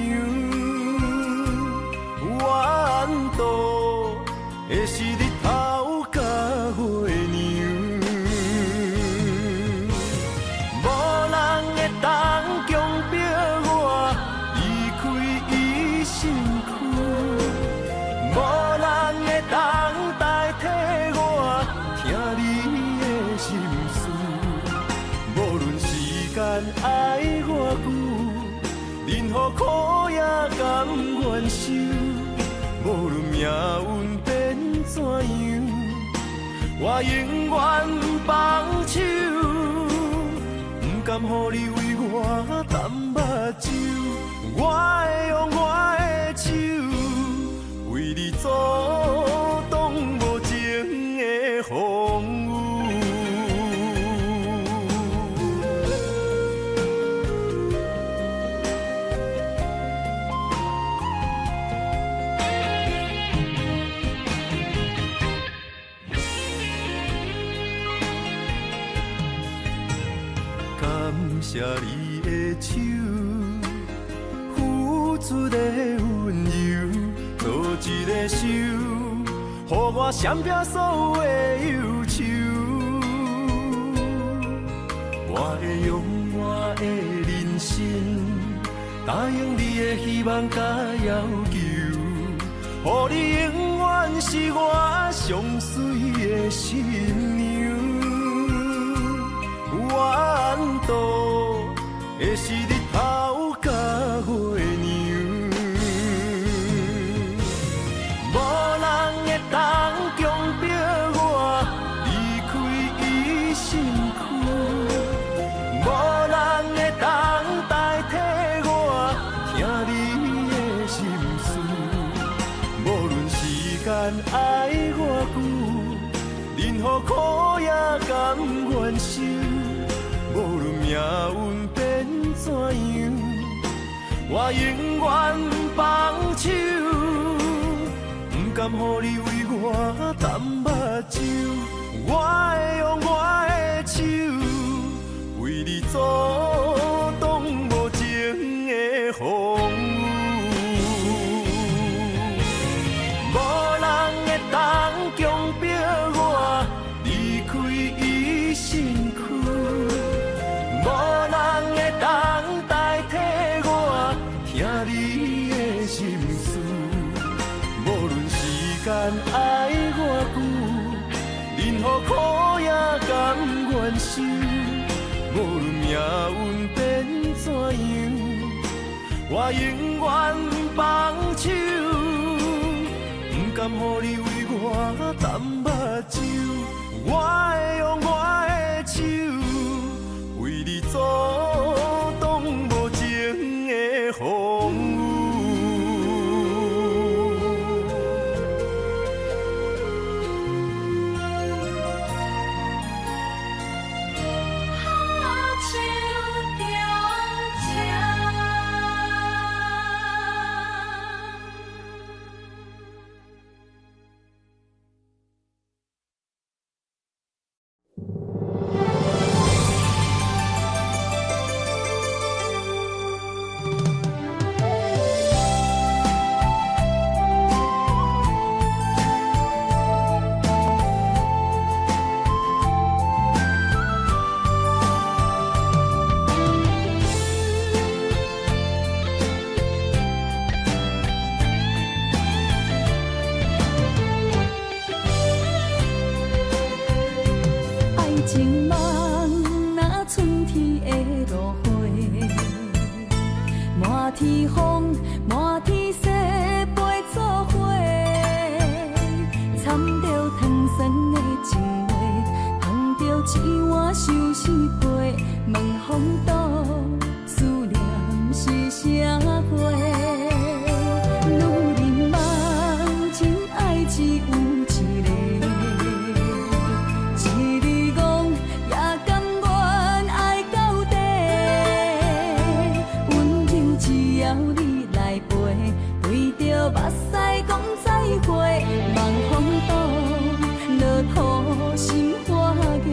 远渡的是日头。运变怎样？我永远放手，不甘予你为我淡目睭。我会用我的手，为你阻挡无情的风雨。感谢你的手，付出的温柔，多一个手，予我闪避所有的忧愁。我会用我的人生，答应你的希望甲要求，予你永远是我上水的新娘。缘途会是日头甲月亮，无人会当强迫我离开伊身躯，无人会当代替我听你的心事。无论时间爱我久，任何苦也甘愿受。无论命运变怎样，我永远放手，不甘予你为我淡目睭。我会用我的手，为你阻挡无情的风雨。无人会当强迫我离开伊身躯。无人会当代替我听你的心事，无论时间爱我久，任何苦也甘愿受。无论命运变怎样，我永远放手，不甘予你为我淡目睭。我会用我的手，为你阻挡无情的风雨。情梦若春天的落花，满天风，满天雪，陪做伙，掺着糖酸的情话，捧着一碗相思杯，问风度思念是啥货？女人梦情爱只有一个。目屎讲再会，望风度落雨心肝硬。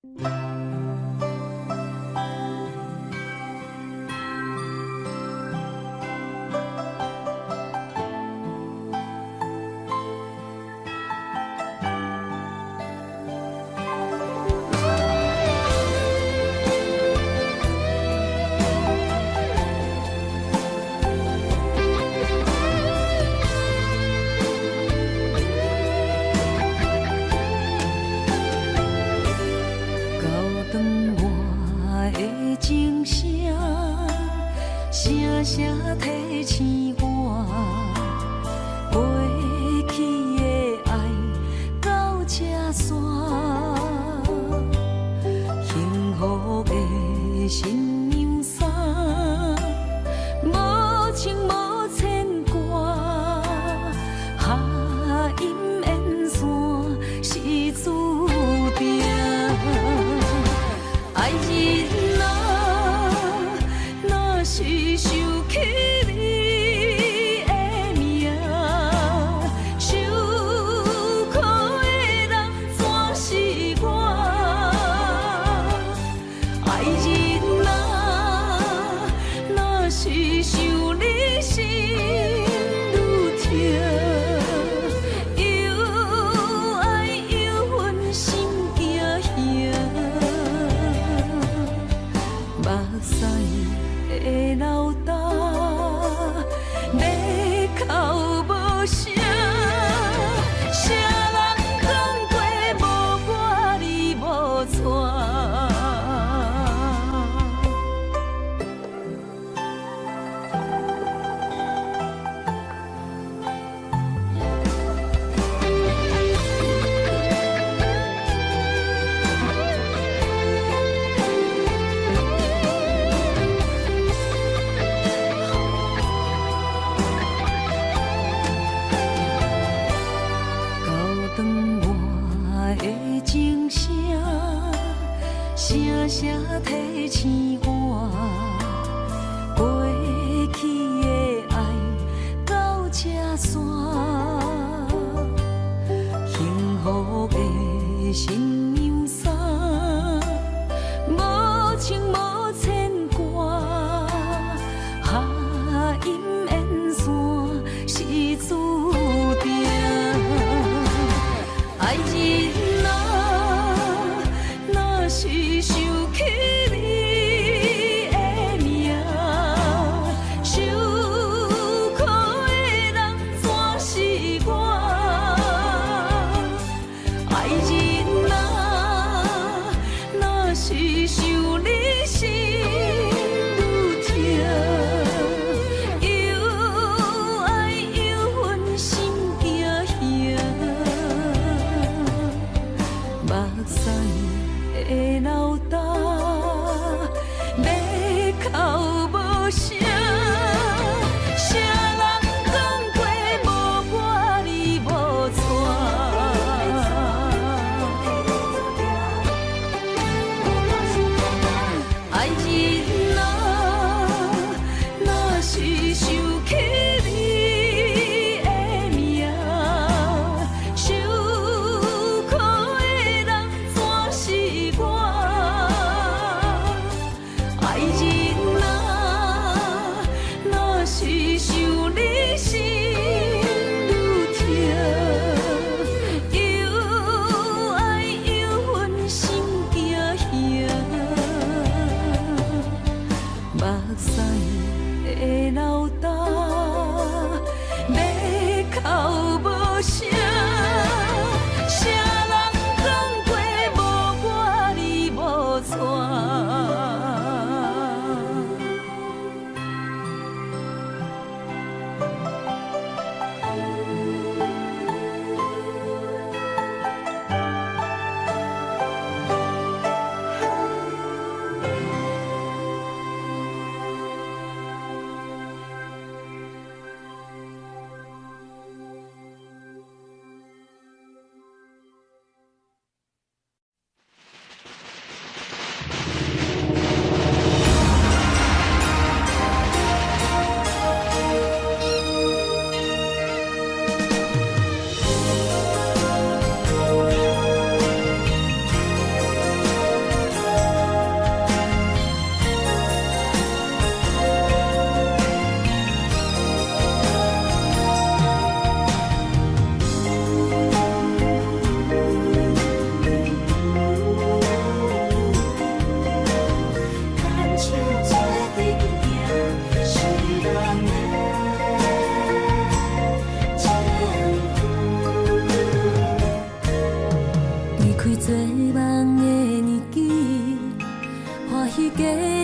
高长我的情声，声声提醒我，过去的爱到这线，幸福的新娘衫，无情无牵挂，下阴缘线是注定。爱人啊，若是想起你的名，受苦的人全是我。爱人啊，若是想你心愈痛，又爱又恨心惊惊。目屎的流干，要哭无声，谁人讲过无我你无带？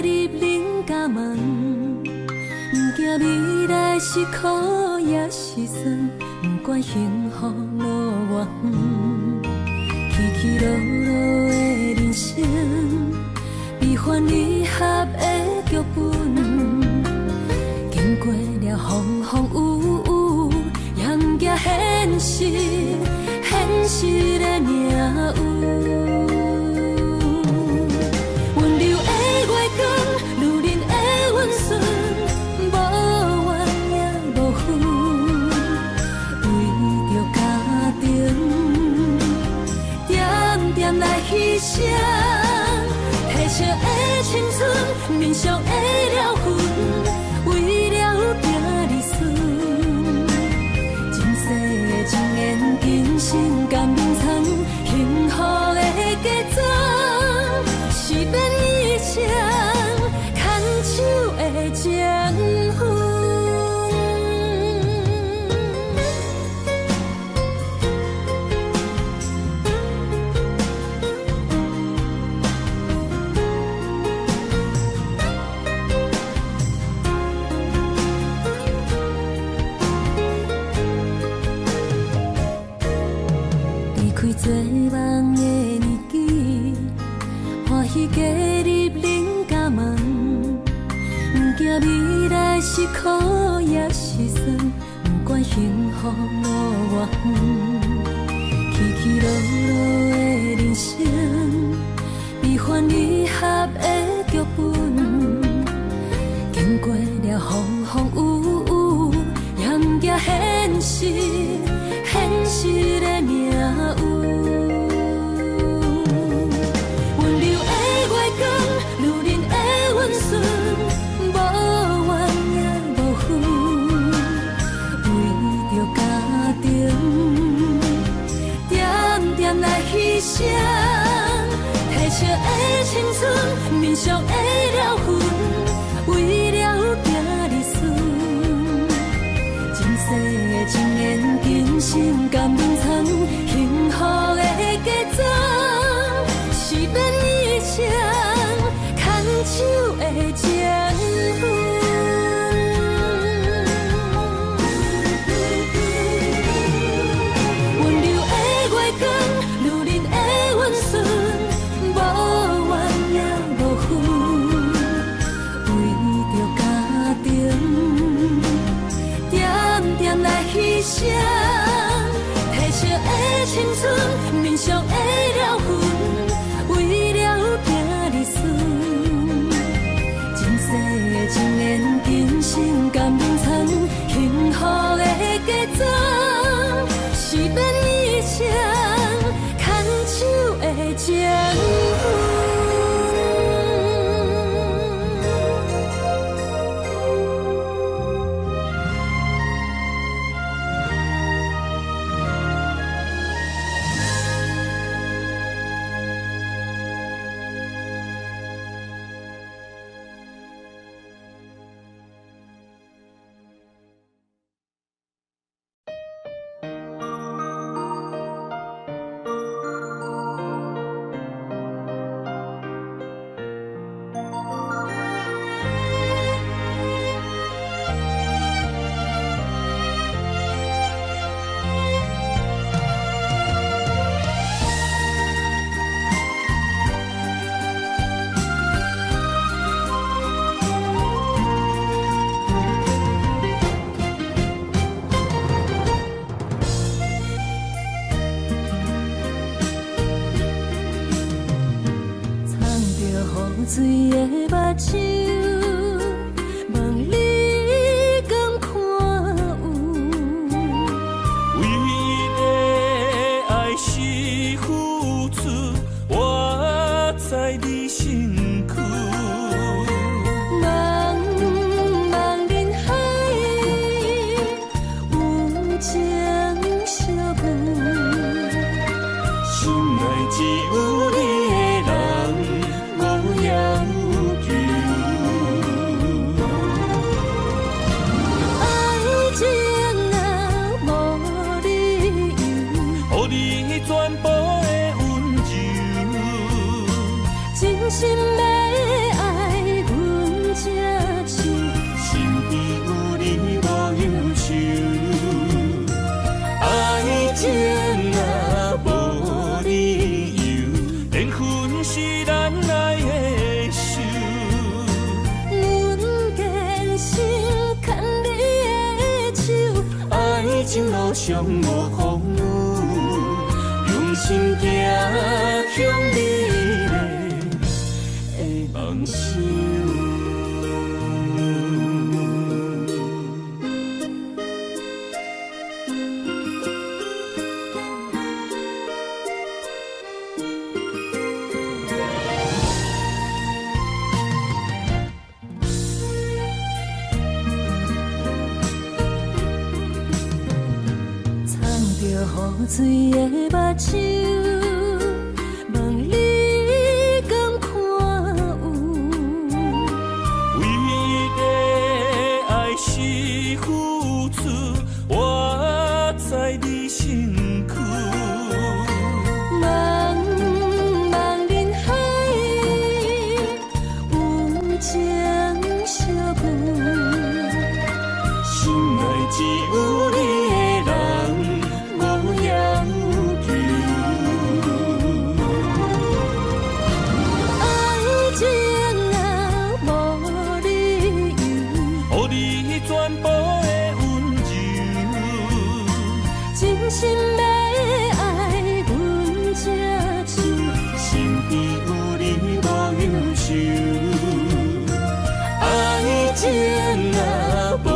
入人家门，不惊未来是苦也是酸，不管幸福路偌远，起起落落的人生，悲欢离合的剧本，经过了风风雨雨，也不惊现实，现实的命运。温柔的月光，女人的温顺，无怨也无恨，为着家庭，点点来牺牲。褪色的青春，面上的了痕，为了行日顺。前世情缘，今生甘眠藏，幸福的家庄，是变以前牵手的情分。做梦的年纪，欢喜加入人家门，不惊未来是苦也是酸，不管幸福路偌远，起起落落的人生，悲欢离合的剧本，经过了风风雨雨，也不惊现实，现实的命运。牺牲，褪色的青春，面上的了痕，为了行日顺。前世情缘，今生甘眠藏，幸福的家庄，是变以前牵手的情分。牺牲，褪色的青春，面上的了痕，为了行日顺。前世情缘，今生甘眠藏，幸福的家庄，是变以前牵手的情分。情路上无风雨，用心行向美丽的梦想。雨水的目睭，问你敢看有？唯一的爱是付出，我在你身躯。茫茫人海，有情相伴，心内只有你的人。心要爱阮才像，身边有你无忧愁，爱情若无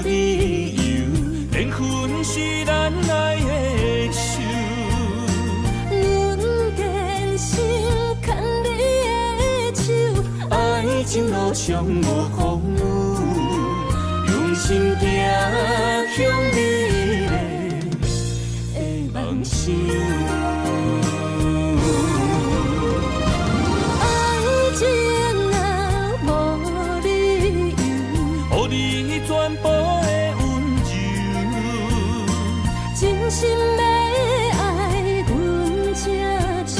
理由，缘分是咱爱的手。阮坚守牵你的手，爱情路上无风雨，用心行向美丽。梦想，爱情若无理由，予你全部的温柔，真心要爱阮才像，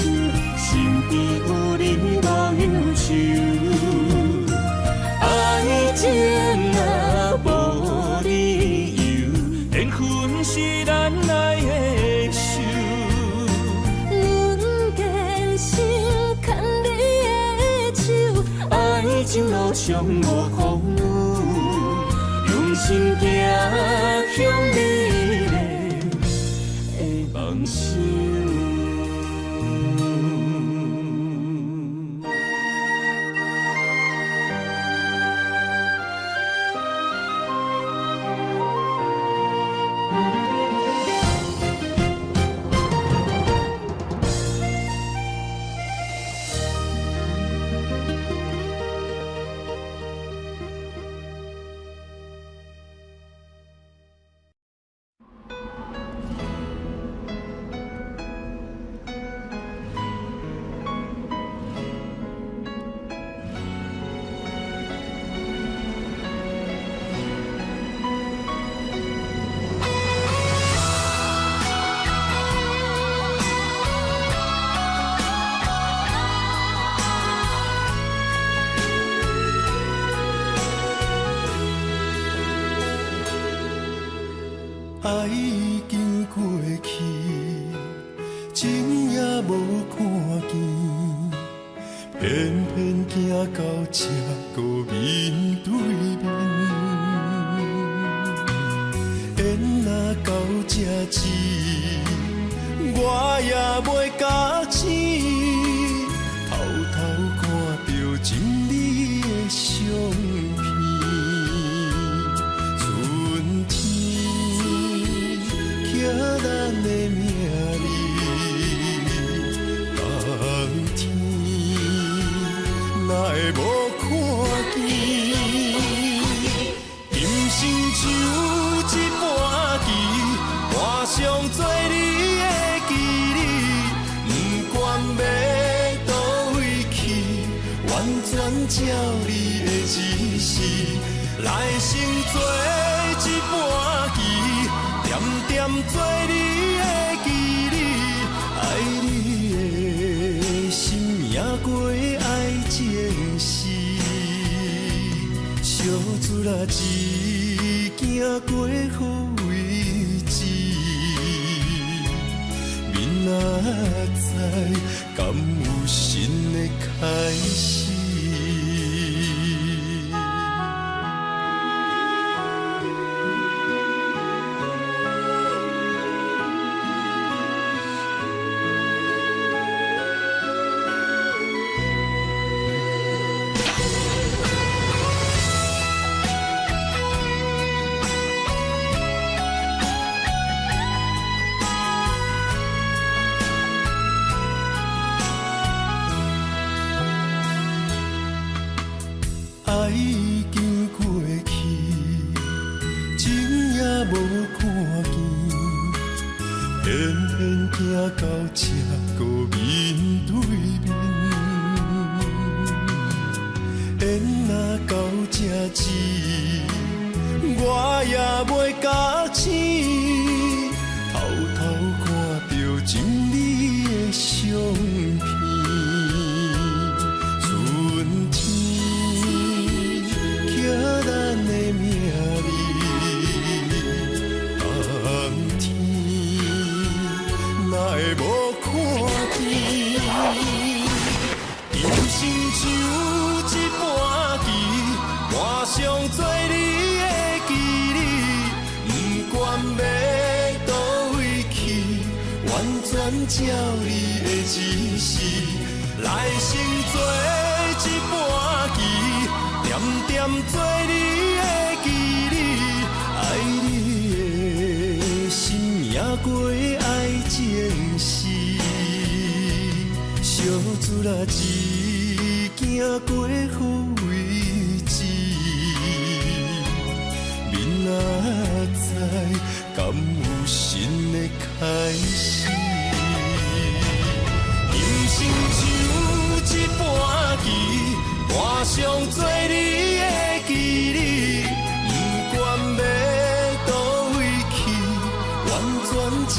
身边有你无忧愁，爱情若无理由，缘分是咱爱的。爱情路上无风雨，用心行向美丽的梦想。爱已经过去，情也无看见，偏偏行到这个面对面。缘若到这止，我也袂假醒，偷偷看到真理的相片。咱的命里，当天哪会无看见？今生就一盘棋，换上做你的记忆，不管要倒位去，完全照你的指示，来生做一盘棋。点点做你的记忆，爱你的心命过爱情事，小船啊一行过好位置，明仔载敢有新的开始？爱已经过去，情也无看见，偏偏行到这个面对面。缘若到这止，我也袂假醒，偷偷看到情侣的相片。春天刻咱的名字，冬天哪会无看见？人生像一盘棋，换上做你的记忆，不管要倒位去，完全照你的指示，来生做一盘棋，点点做你的记忆，爱你的心命过爱情事，小子啦一行过好位置，明仔载敢有新的开始？人生像一盘棋，换上做你的记忆，不管要倒位去，完全照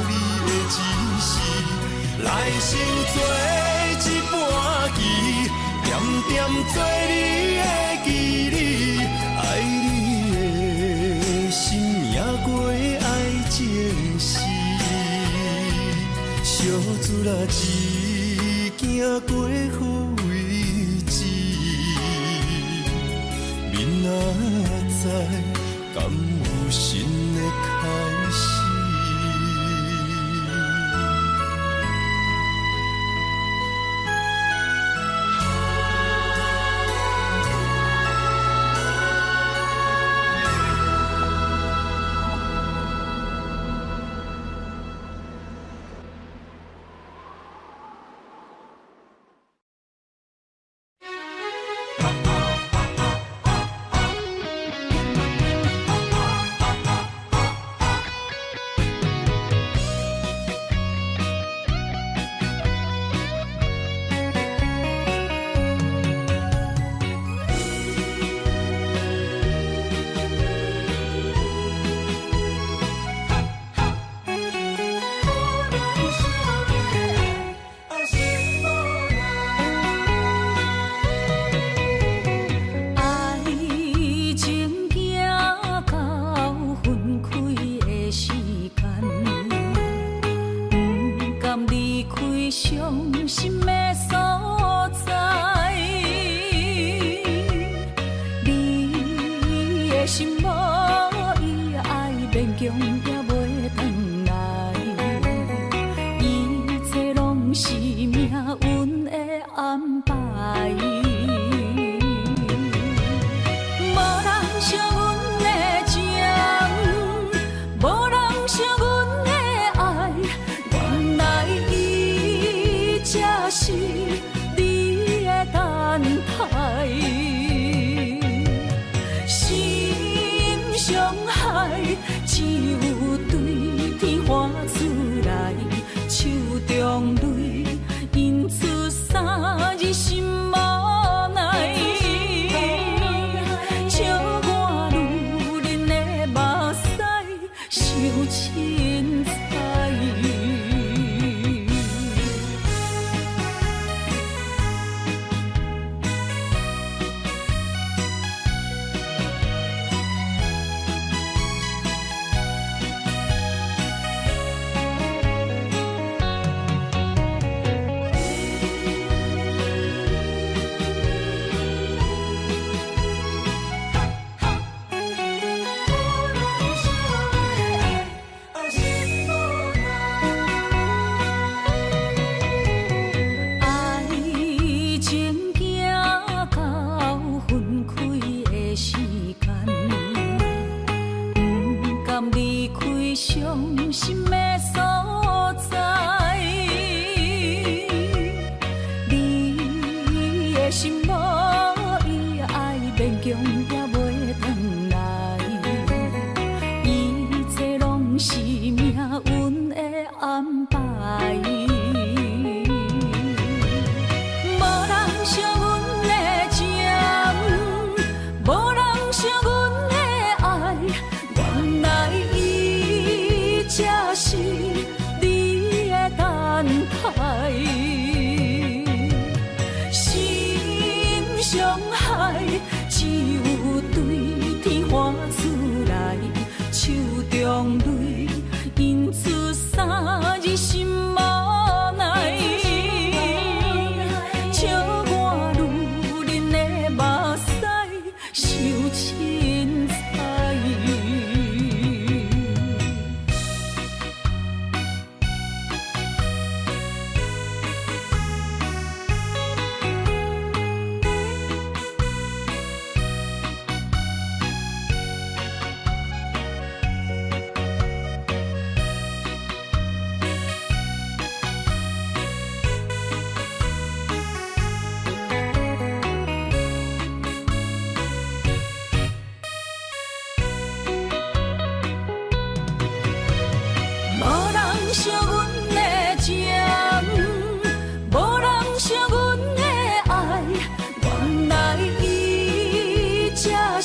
你的指示，来生做一盘棋，点点做你的记忆，爱你的心命过爱情事，小子啦一行过好位置，明仔载敢有新的开始？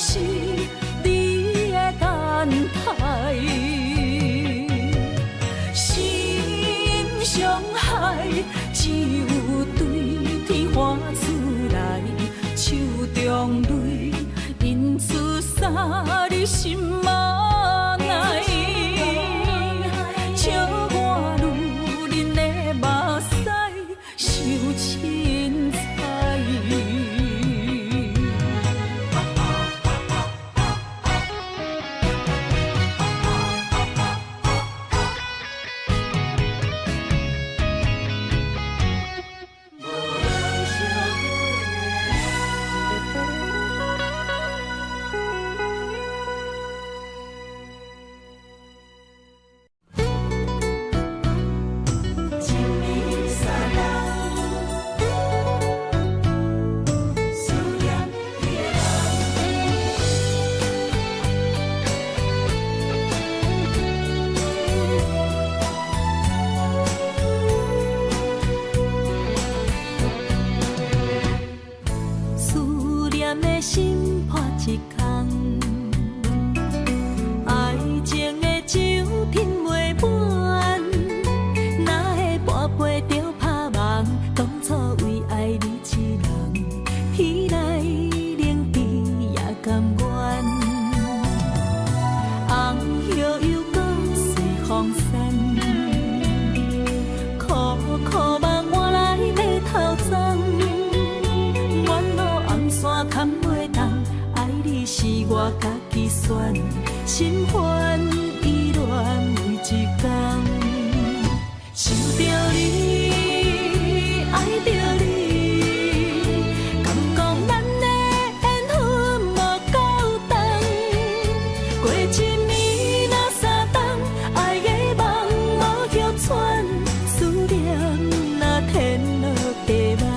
是你的等待，心伤害只有对天花出来，手中泪因此洒你心爱，笑我女人的目屎受凊彩。思念的心破一空，爱情的酒品袂满，哪会半杯就拍梦？当初为爱你一人，彼来冷滴也甘愿。红叶又搁随风散，苦苦梦换来要头鬃。山牵袂动，爱你是我家己选，心烦意乱为一天，想着你，爱着你，敢讲咱的缘分无够长，过一暝若三冬，爱的梦无休喘，思念若天落地网。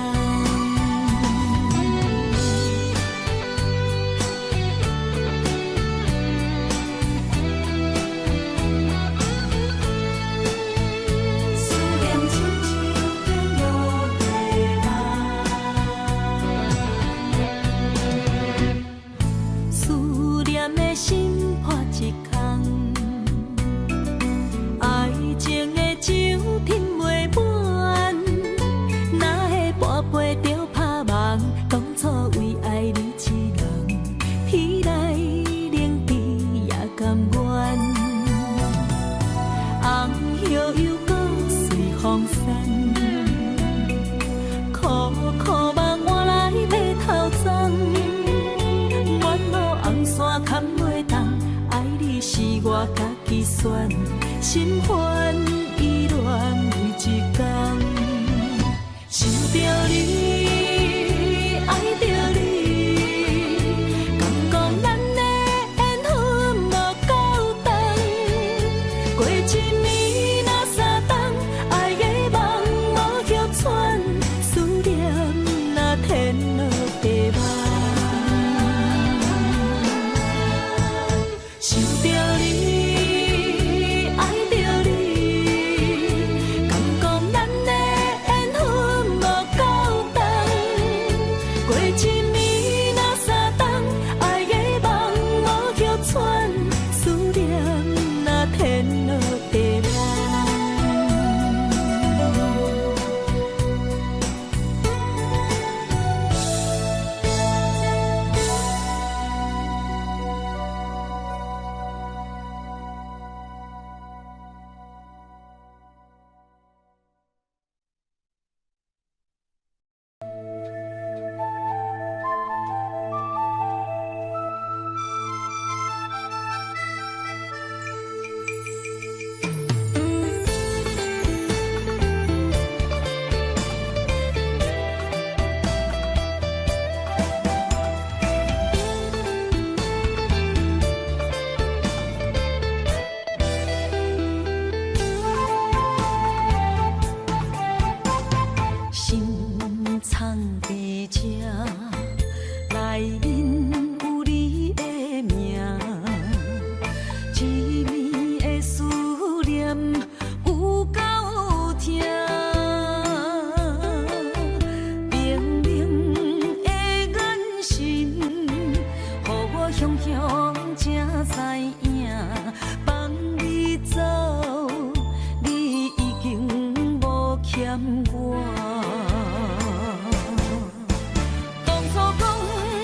心破一空，爱情的酒品袂满，哪会半杯就拍梦？当初为爱你一人，彼来冷滴也甘愿。红叶又搁随风散，苦苦梦换来要头鬃。红线牵袂动，爱你是我家己选，心烦意乱为一天，想着你，爱着你，敢讲咱的缘分无够长，过一暝若三冬，爱的梦无休喘，思念若天落地网。想着你，爱着你。向才知影，放你走，你已经无欠我。当初讲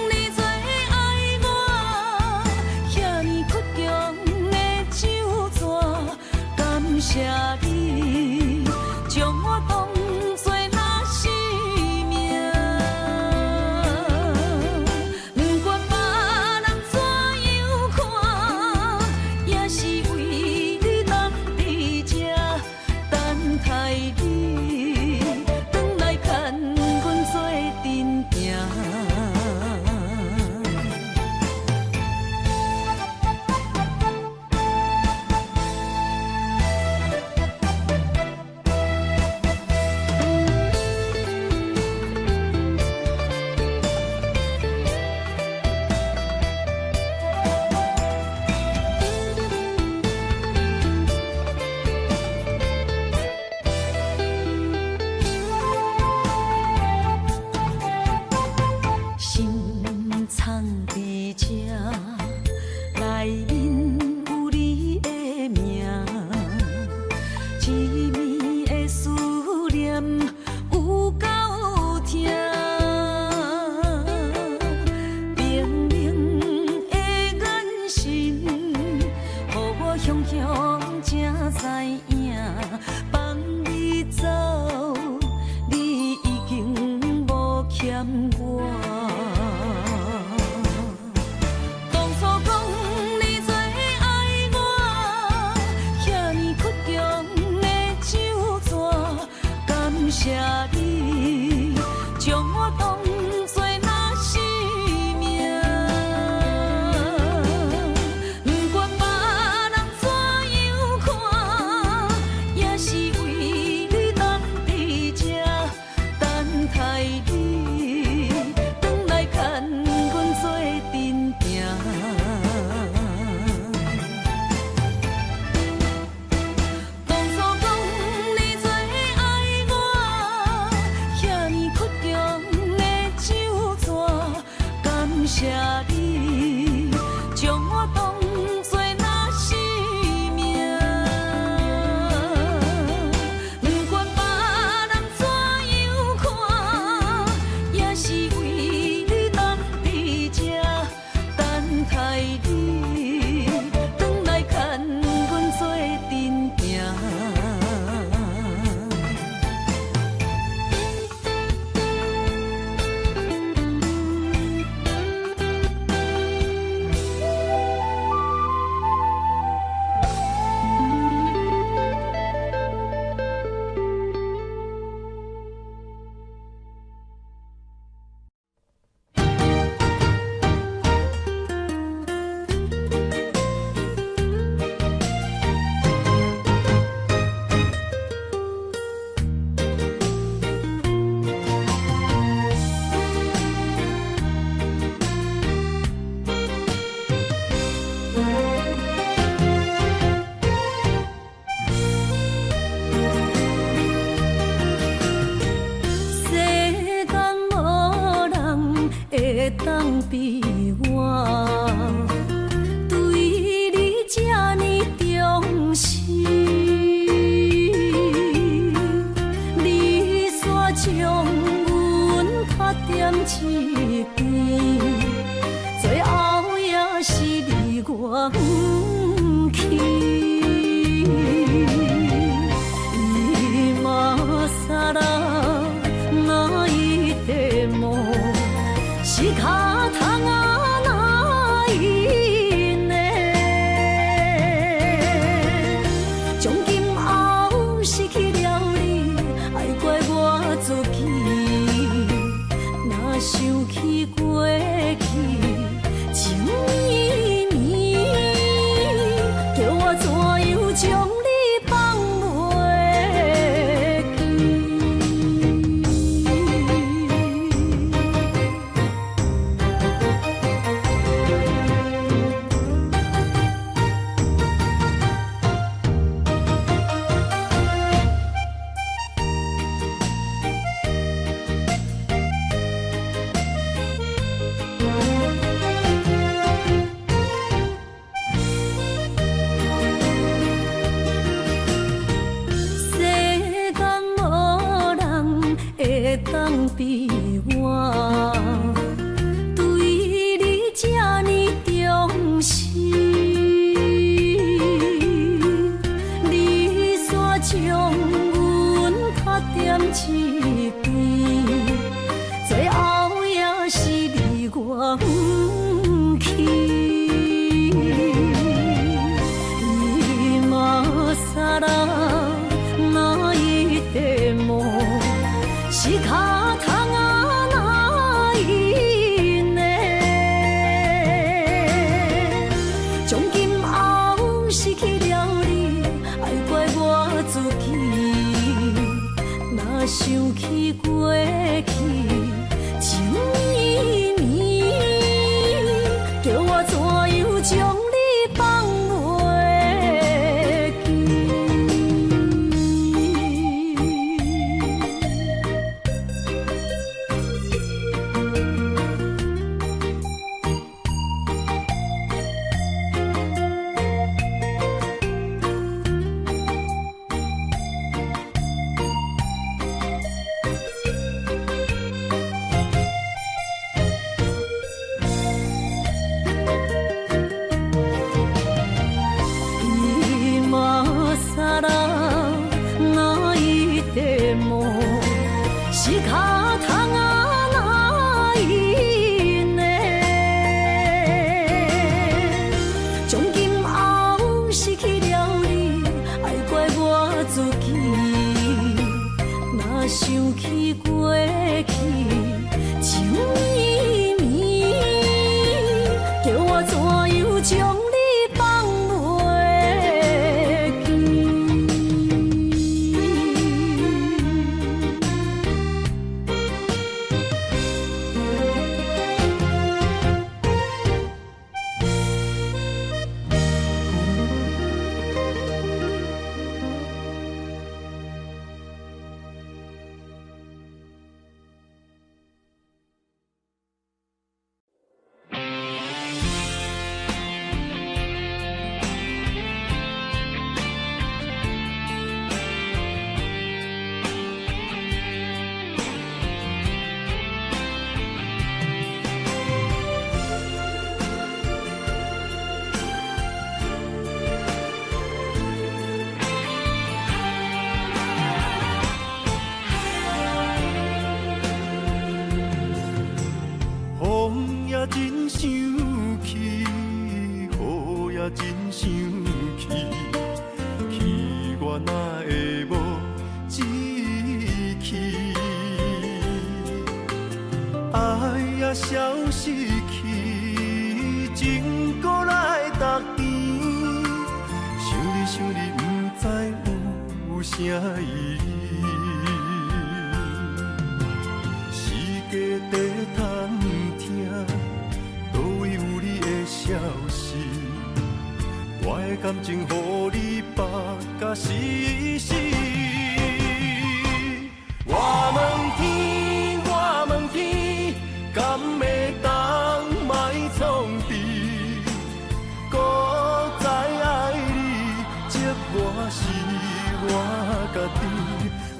你最爱我，遐尼倔强的手纸，感谢你将我当作那生命。不管别人怎样看，也是为你当伫这等待你，转来牵阮做阵行。心藏伫这，内面有你的名，痴迷的思念有够痛，明明的眼神，予我想想才知影，放你走，你已经无欠我。当初讲你最爱我，遐尼倔强的手纸，感谢你将我当作那生命。不管别人怎样看，也是为你当伫这等待你，转来牵阮做阵行。当初讲你最爱我，遐尼倔强的手纸，感谢你将我当作那生命。不管别人怎样看，也是为你当伫这等待你，转来牵阮做阵行。是你煞将阮踢点一边，最后也是你我不去。伊嘛撒啦那一块毛，是脚痛啊那一呢？从今后失去了你，爱怪我自己。若想起过去情绵绵，叫我怎样将你放袂伊嘛撒啦那一块毛，是脚痛啊那一呢？从今后失去了你，爱怪我自己。若想起过去情绵绵，叫我怎样将你放袂风也真生气，雨也真生气，气我哪会无志气？爱也消失去，情搁来逐甜，想你想你，不知有啥意义。世界在探听，倒位有你的消息？我的感情，予你绑甲死死。我问天，我问天，敢会当莫创治？搁再爱你，这我是我家己。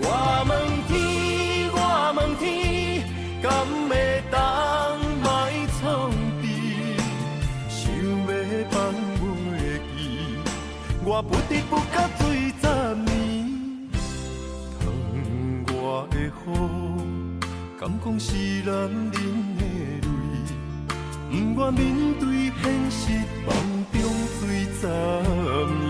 我问天，我问天，敢会当莫创治？想要放袂记，我不得不甲醉10年。窗外的雨，敢讲是男人的泪？不愿面对现实，梦中醉10年。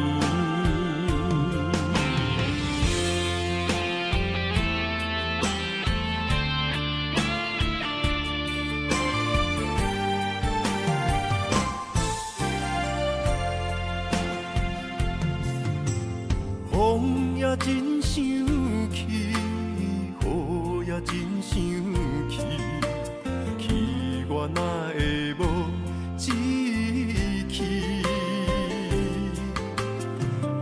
风也真生气，雨也真生气，气我哪会无志气？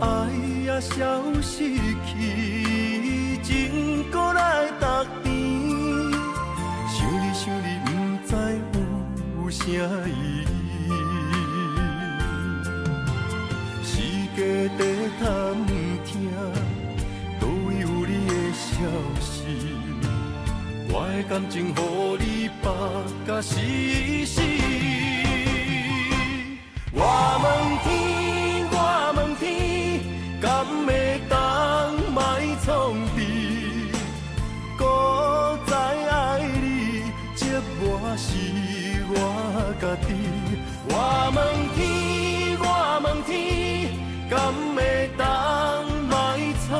爱也消失去，情搁来逐甜，想你想你，不知有啥意义？世界在探听，倒位有你的消息？我的感情，予你绑甲死死。我我问天，我问天，敢会当莫创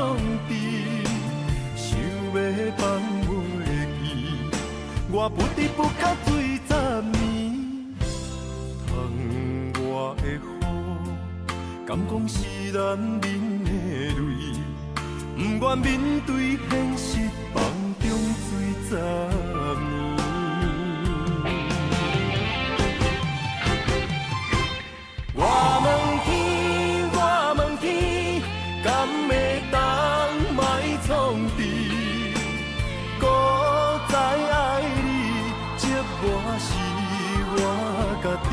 治？想要放袂记，我不得不甲水10年。窗外的雨，敢讲是男人的泪？不愿面对现实，梦中水10年。我问天，我问天，敢会当莫创治？孤知爱你，寂寞是我家己。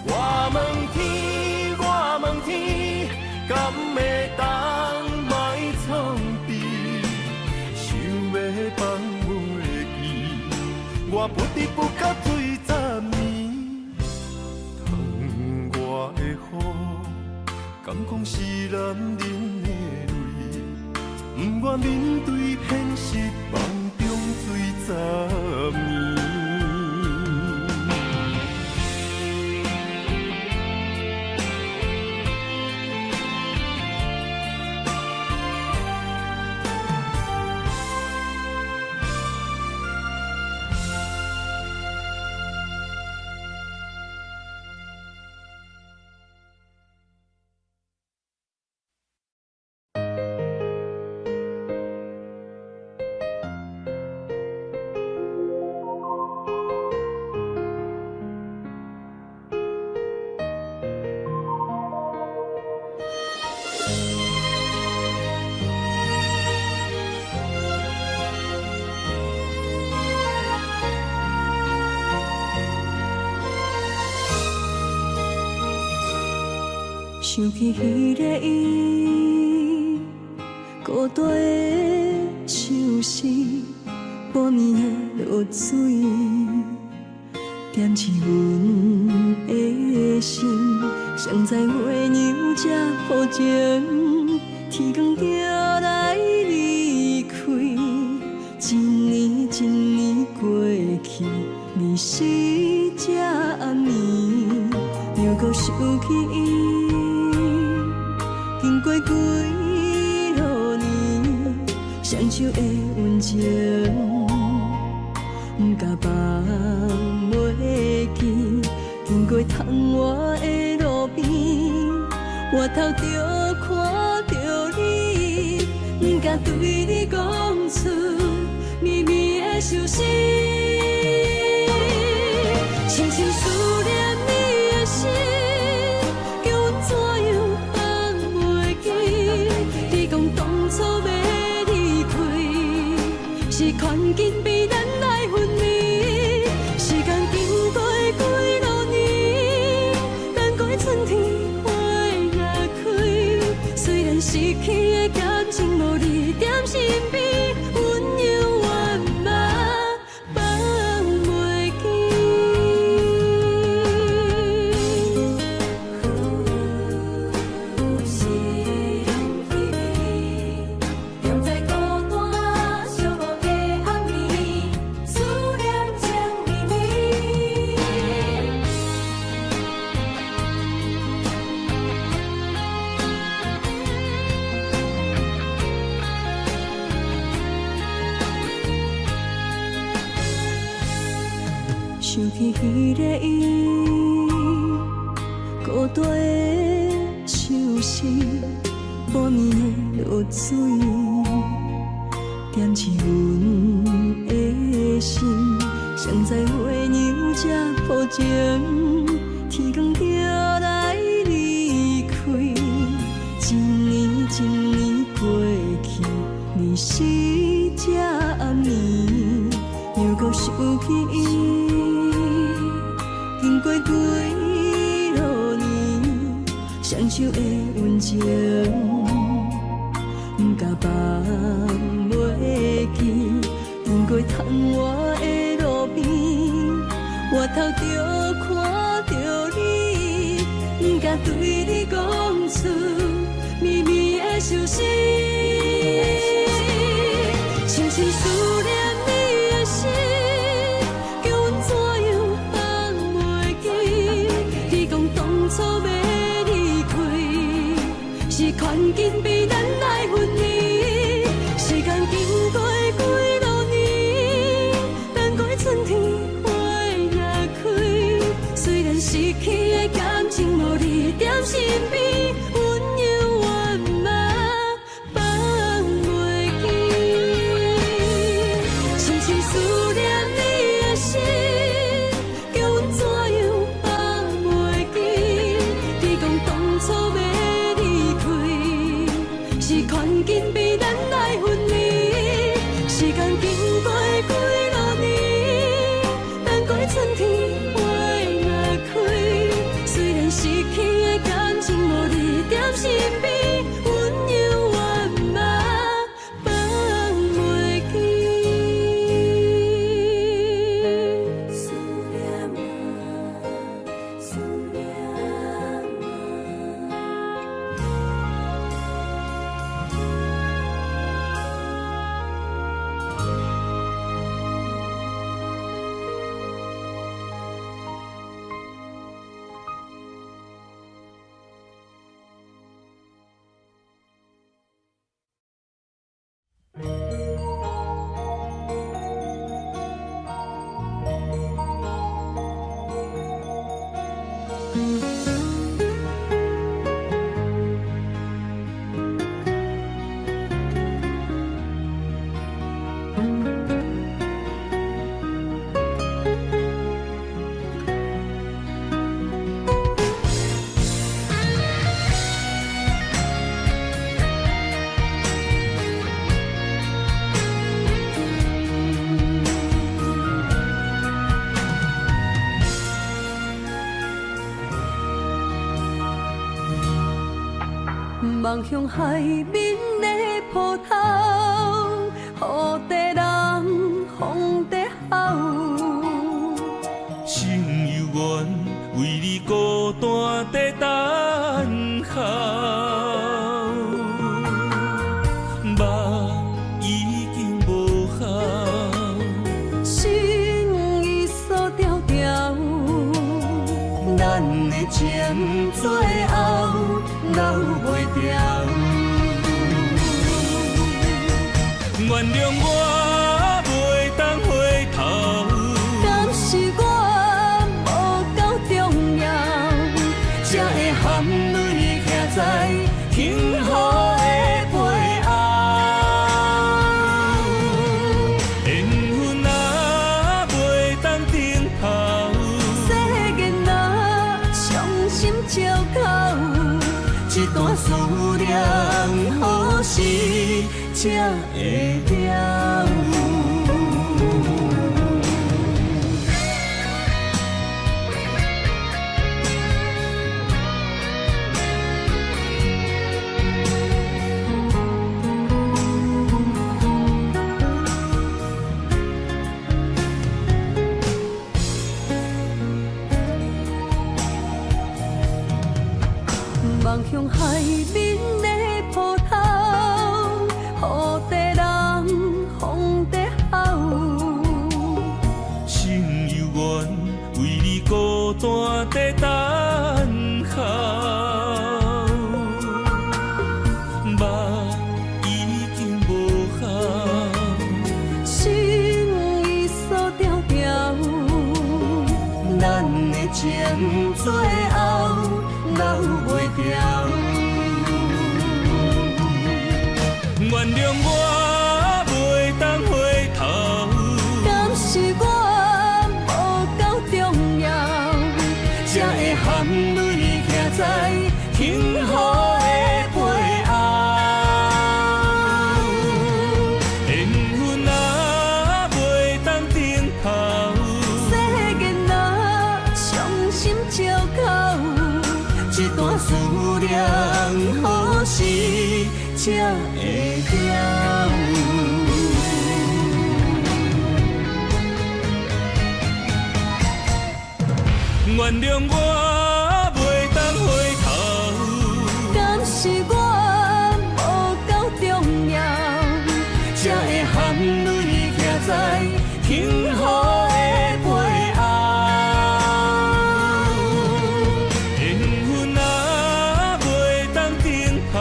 我问天，我问天，敢会当莫创治？想要放袂记，我不得不甲水10年。窗外的雨，敢讲是男人的泪？不愿面对现实，梦中水10年。想起迄个伊，孤单的像是半暝的落水，点起阮的心，谁知月娘这薄情，天光就来离开，一年一年过去，你是这暗暝，又搁想起伊。经过几落年，双手的温情，不敢放袂记。经过窗外的路边，我头就看到你，不敢对你讲出绵绵的相思，深深思念你的心。是看紧比咱来分离，时间经过几落年，等过春天花也开。虽然失去的感情无你踮身边，温柔万嘛放袂记。是用彼暝，踮在孤单寂寞。想起迄个伊，孤单的像是半暝的落水，点起阮的心。谁知月娘这薄情，天光就来离开，一年一年过去，你是这暗暝，又搁想起伊。经过几落年，双手的温情，不敢放袂记。经过窗外的路边，我头就看到你，不敢对你讲出绵绵的相思，深深思念你的心。叫阮怎样放袂记？环境比咱来分离。时间经过几落年，等过春天花若开。虽然失去的感情无你踮身边，温柔圆满放袂记。深深思念你的心，叫阮怎样放袂记？你讲当初要离开，是环境比咱来分离。时间经过几落年，等过春天花若开。虽然失去的感情无你踮身边，温柔圆满放袂记。思念啊，思念望向海面的波涛，雨地人，风地好。心犹原为你孤单在等候，目已经无效，心已锁条条，咱的情最后留袂掉。原谅我袂当回头，敢是我无够重要，才会含泪徛在幸福的背后。缘分啊，袂当等候，世间若伤心借口，一段思念何时才会了？望向海面的波涛，雨地人，风地好。心犹原为你孤单在等候，目已经无效，心已锁条条，咱的情最后留袂掉。原谅我袂当回头，敢是我无够重要，才会含泪徛在幸福的背后。缘分啊，袂当等候，世间若伤心借口，一段思念何时才会了？原谅我袂当回头，敢是我无够重要，才会含泪徛在幸福的背后。缘分啊，袂当等候，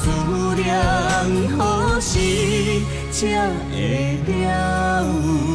思念何时才会了？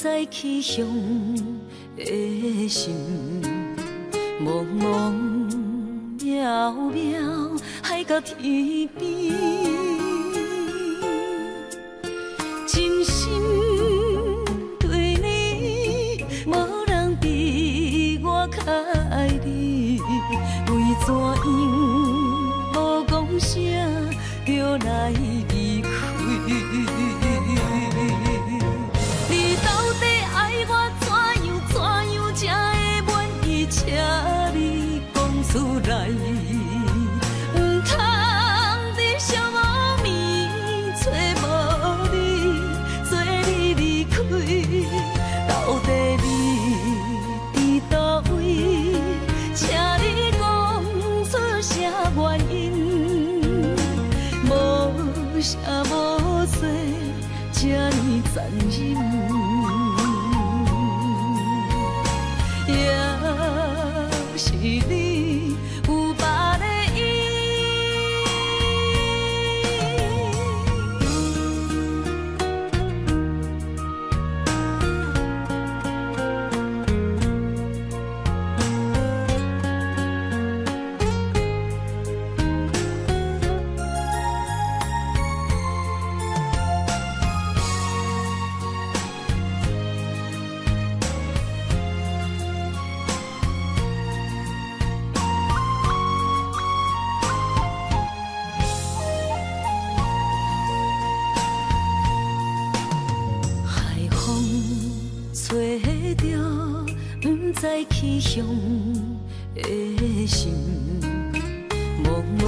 知去向的心，茫茫渺渺，海到天边，真心对你，无人比我较爱你，为怎样无讲声就来离开？你到底爱我怎样才会满意？请你讲出来，唔通伫寂无眠找无你，做你离开。到底你伫倒位？请你讲出啥原因？无啥无做，这呢残忍。也是你有别的意。海风吹着不知去向的心，茫茫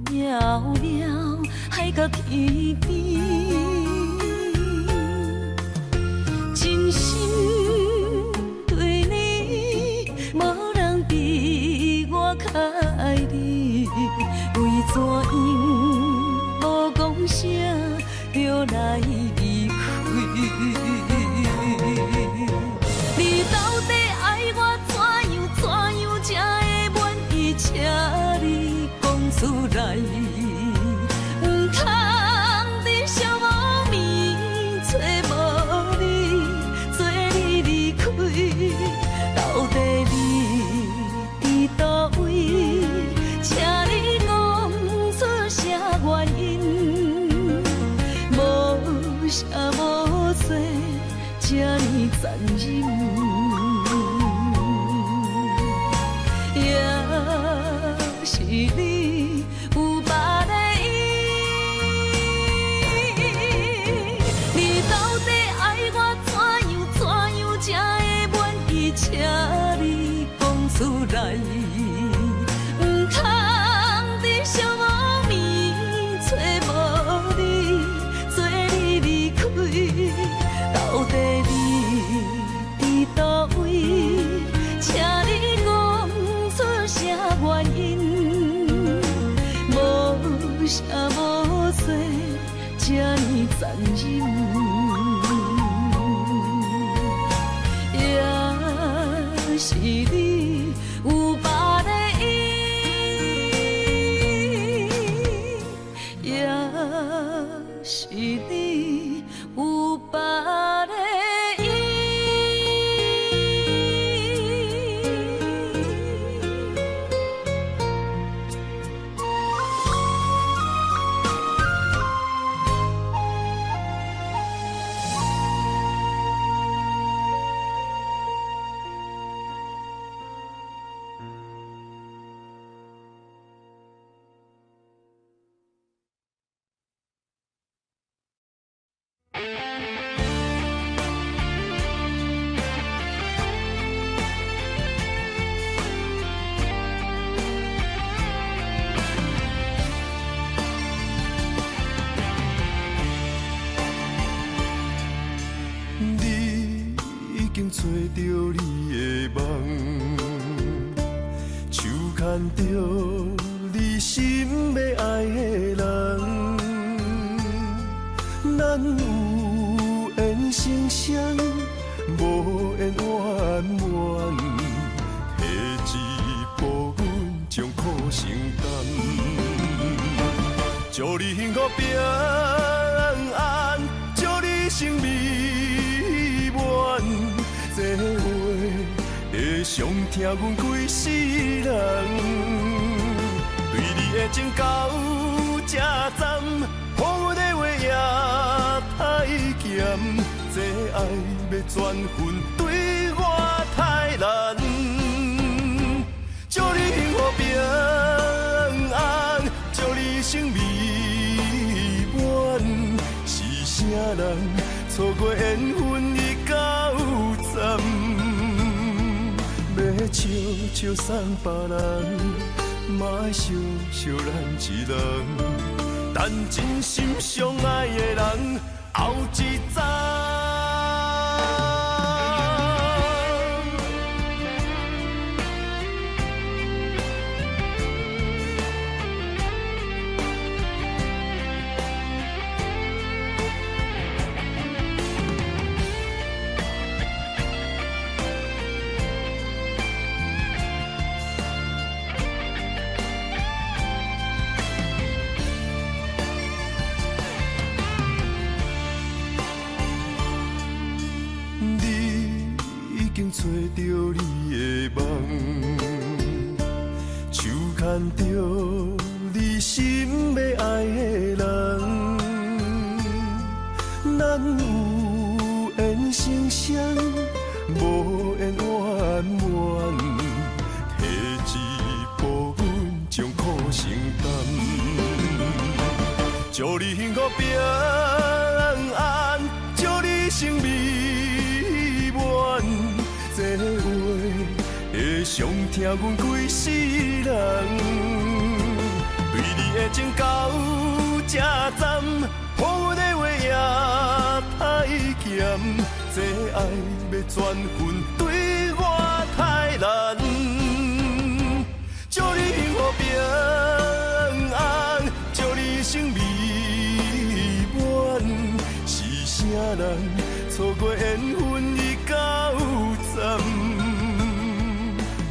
渺渺，海到天边，真心对你，无人比我较爱你，为怎样无讲声就来离开？你到底爱我怎样才会满意？请你讲出来，唔通伫寂无眠找无你，做你离开。到底你伫倒位？请你讲出啥原因？无啥无做，这呢残忍。也是你有别的意。你到底爱我怎样才会满意？请你讲出来，唔通伫寂无眠找无你，做你离开。到底你伫倒位？请你讲出啥原因？无啥无做，这呢残忍。也是你有别的意，也是你有别的意。找着你的梦，手牵着你心要爱的人，咱有缘成双，无缘圆满，下一步阮将苦承担，祝你幸福平安，祝你生命满，这话会伤疼阮规世人。对你的情到这站，予阮的话也太咸，这爱要转分对我太难。祝你幸福平安，祝你生美满。是啥人错过缘分已到站？要笑笑送别人，嘛爱惜惜咱一人。等真心相爱的人后一站。找到你的梦，手牵着你心要爱的人，咱有缘成双，无缘圆满，提一步阮将苦承担。祝你幸福平安，祝你生美满。这话会伤疼阮规世人，对你的情到这站，予阮的话也太咸，这爱要转分对我太难。祝你幸福平安，祝你生美满。是啥人错过缘分已到？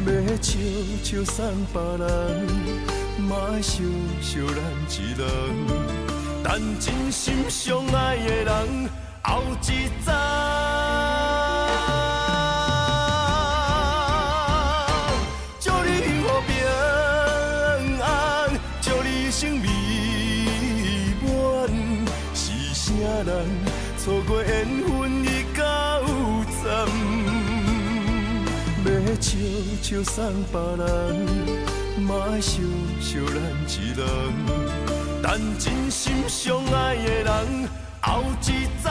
要笑笑送别人，嘛爱惜惜咱一人。等真心相爱的人后一站。祝你幸福平安，祝你生美满。是啥人错过缘分已到站？要笑笑送别人，嘛爱惜惜咱一人。等真心相爱的人后一站。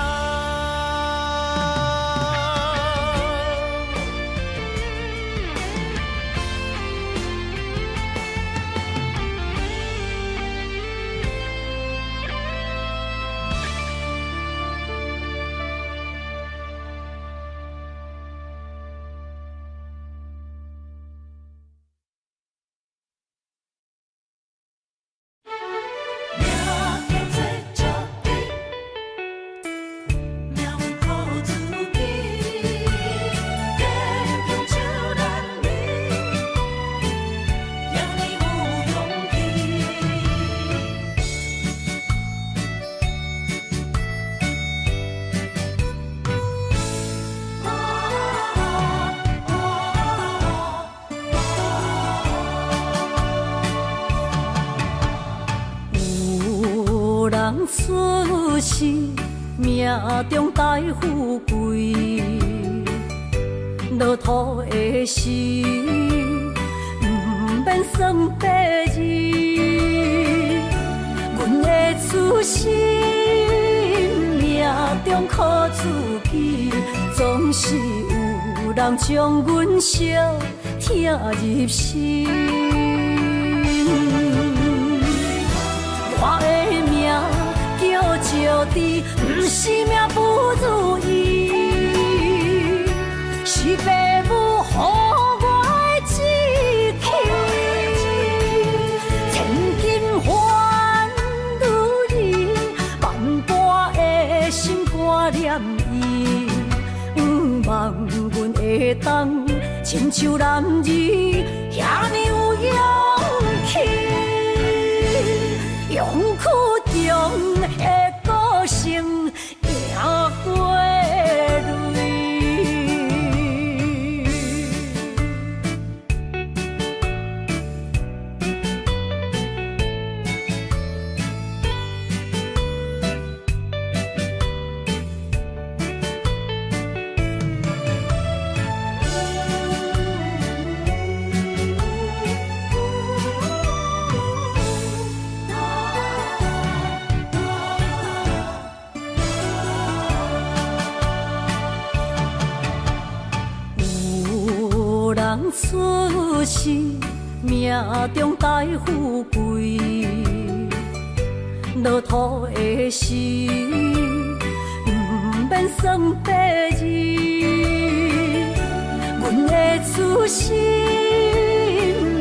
出世命中带富贵，落土的时，不免算白字。阮的出身命中苦自己，总是有人将阮惜听入心。我的命叫石地，不是命不如意，是父母予我的志气。千金换如意，万般的心挂念伊，望阮会当亲像男儿遐尼有勇气。勇屈中的个性，赢过泪。是命中带富贵，落土的时，不免算白字。阮的初心，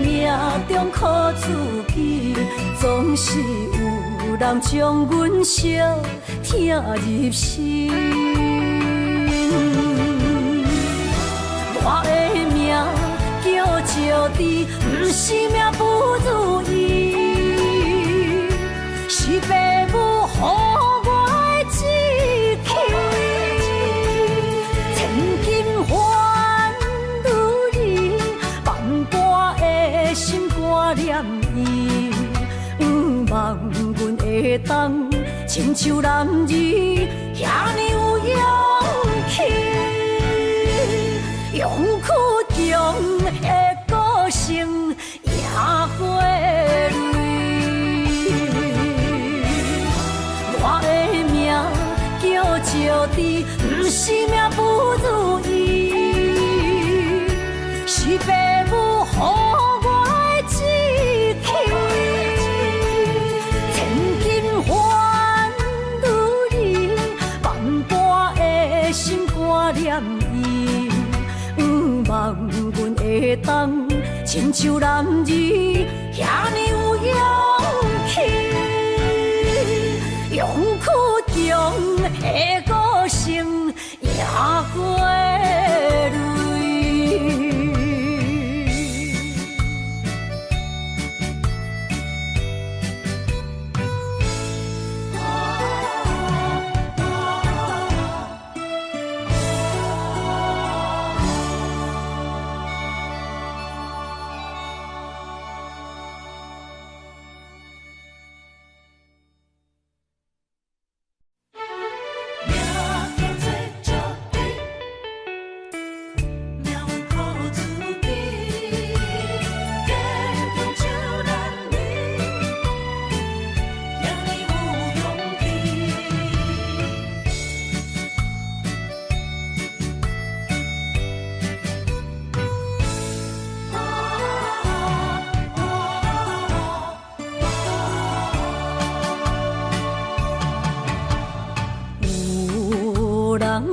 命中靠自己，总是有人将阮惜听入心。我的命叫石地，不是命不如意，是父母予我的志气。千金换如意，万般的心挂念伊，望阮会当亲像男儿遐尼有勇气。勇屈强的个性赢过泪，我的命叫石地，不是命不如意，是父母予我的志气。千金换如意，万般的心挂念伊。望阮会当亲像男儿遐尼有勇气，勇屈强的个性赢过泪。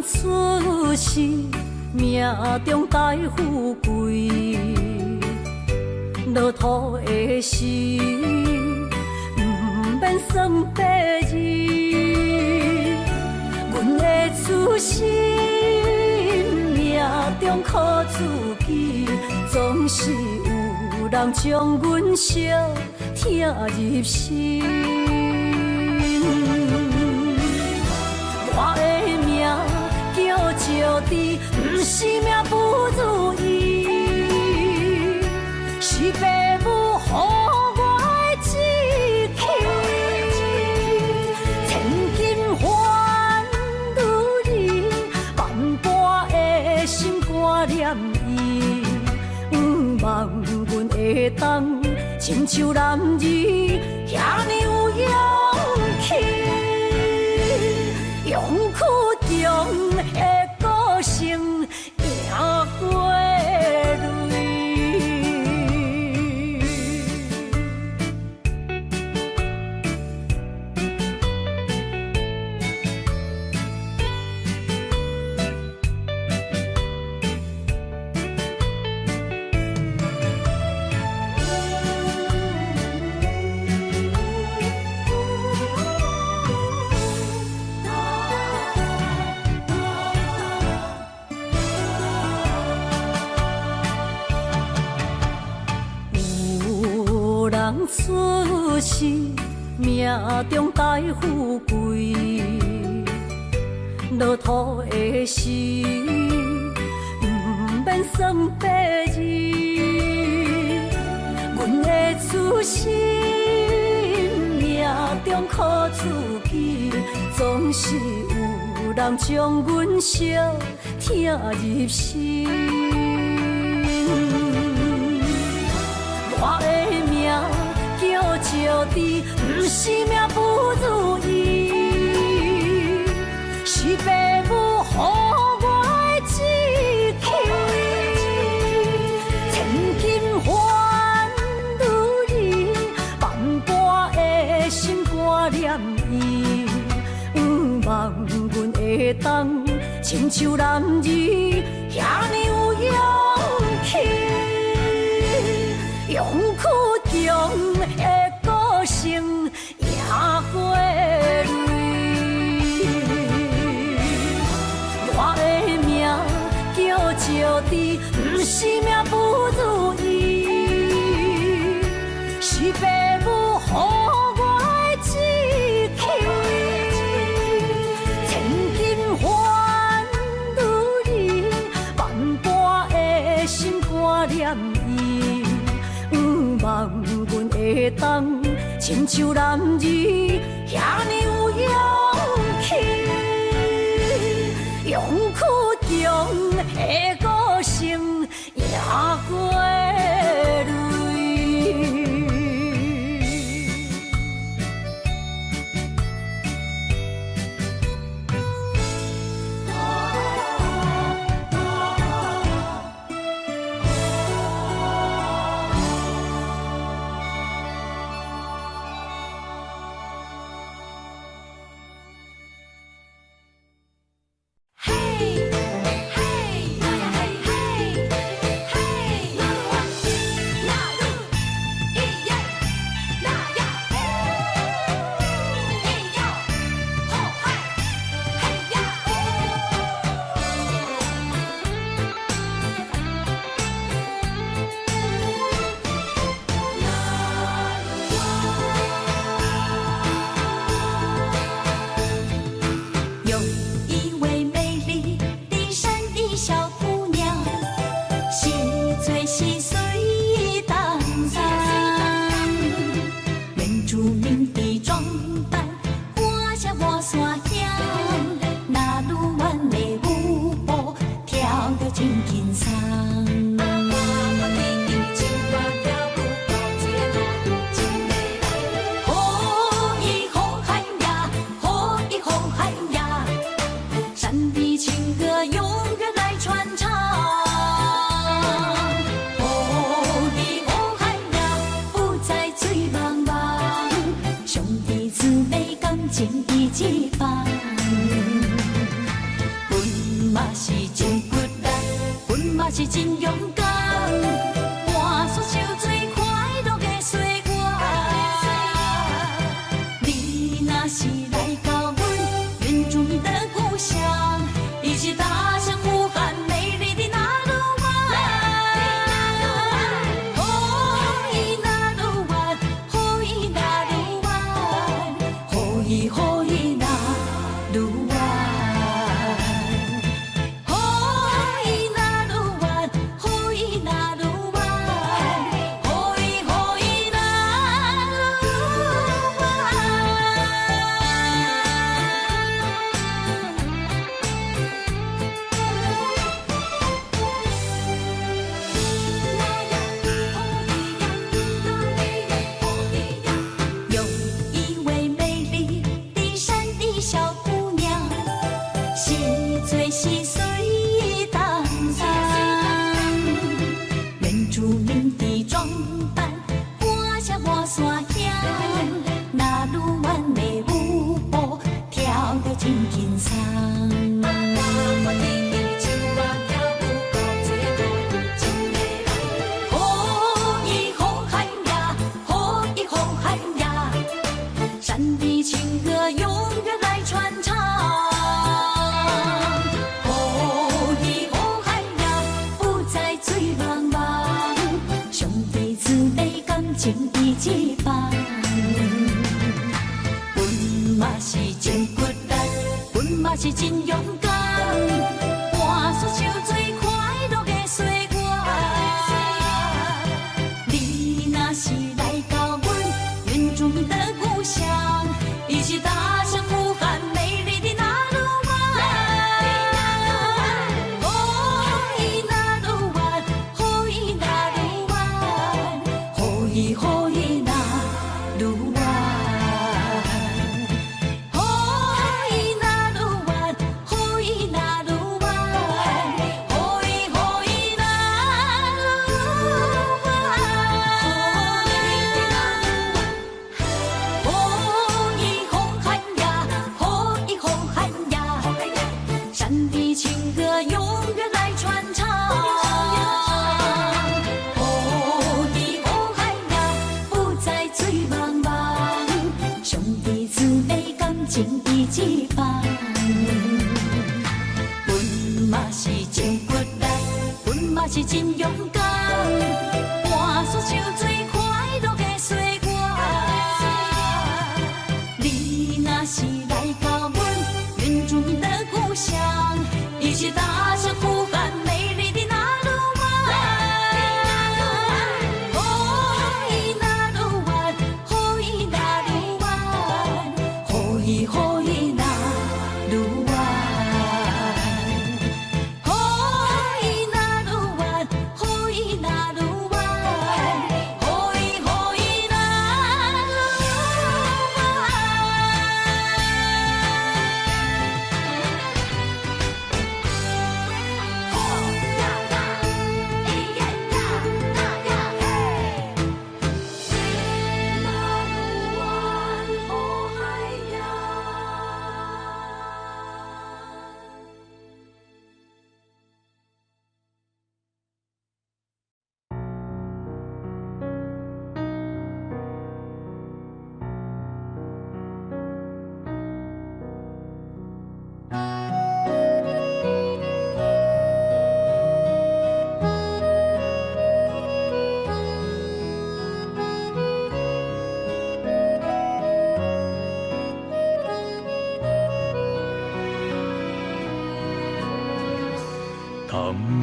出世命中带富贵，落土的时，不免算白字。阮的初心，命中靠自己，总是有人将阮惜听入心。我的命叫石地，不是命不如意，是父母予我的志气。千金换如意，万般的心挂念伊，望阮会当亲像男儿遐尼有勇气。勇屈强的个性赢过泪。出世命中带富贵，落土的时，不免算白字。阮的初心，命中靠自己，总是有人将阮惜听入心。我的命叫石地，不是命不如意，是父母予我的志气。千金换会当亲像男儿遐尼有勇气，勇屈强的个性赢过泪。我的命叫石滴，不是命不如意，是父母予我的志气。千金换如意，万般的心肝念伊，望阮会当亲像男儿遐尼有勇气。勇屈强的个性赢过泪。是真勇敢，换出手最快乐的岁月。你若是来到阮原住民的故乡，一起踏上呼喊美丽的那路湾。哦，伊那路湾，哦，伊那路湾，哦，伊哦伊那路湾。情义一般，阮嘛是真骨力，阮嘛是真勇敢，换出手最快乐的岁月。你若是来到阮原住民的故乡，一起踏上呼喊美丽的那路湾。哦，伊那路湾，哦，伊那路湾，哦，伊哦伊那路湾，哦，伊那路湾，哦，伊那路湾，哦，伊哦伊那路湾，哦，伊红海呀，哦，伊红海呀，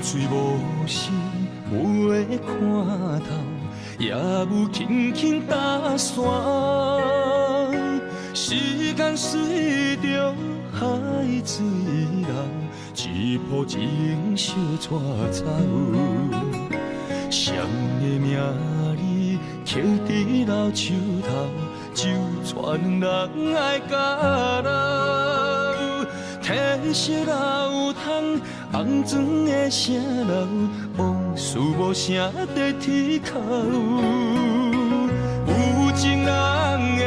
水无声，袂看透，也有轻轻打散。时间随着海水流，一步情相带走。谁的名字刻在老树头，就全人爱甲老。褪色老窗，红砖的城楼，往事无声在天口。有情人的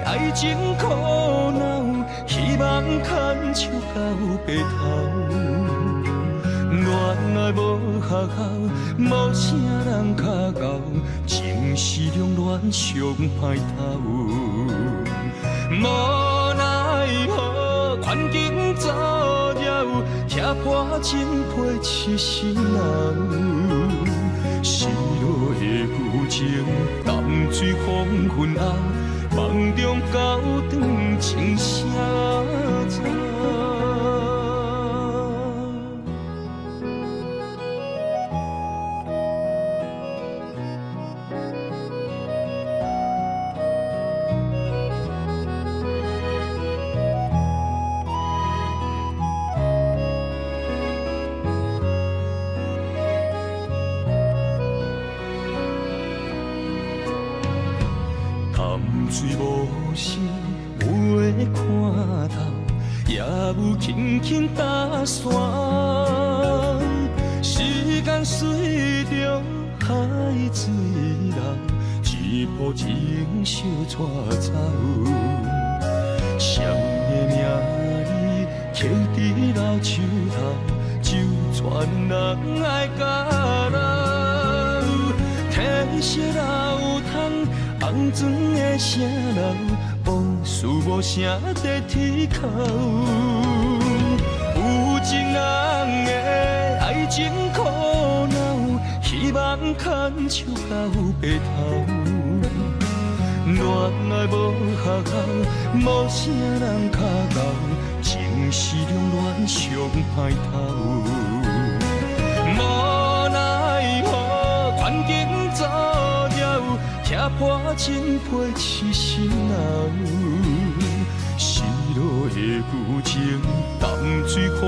爱情苦恼，希望牵手到白头。恋爱无学校，无啥人较教，情是两恋上歹头。无奈何，环境造谣，贴破真配痴心人。失落的旧情，淡水黄昏后，梦中高长情声走。水无声，袂看透，也有轻轻打散。时间随着海水流，一步情相带走。谁的名字刻在老树头，就全人爱甲老。褪色老窗，红砖的城楼，往事无声在天口。有情人的爱情苦恼，希望牵手到白头。恋爱无学校，无啥人较教，情是两恋上歹头。无奈何，环境造谣，贴破真配痴心人。失落的旧情，淡水黄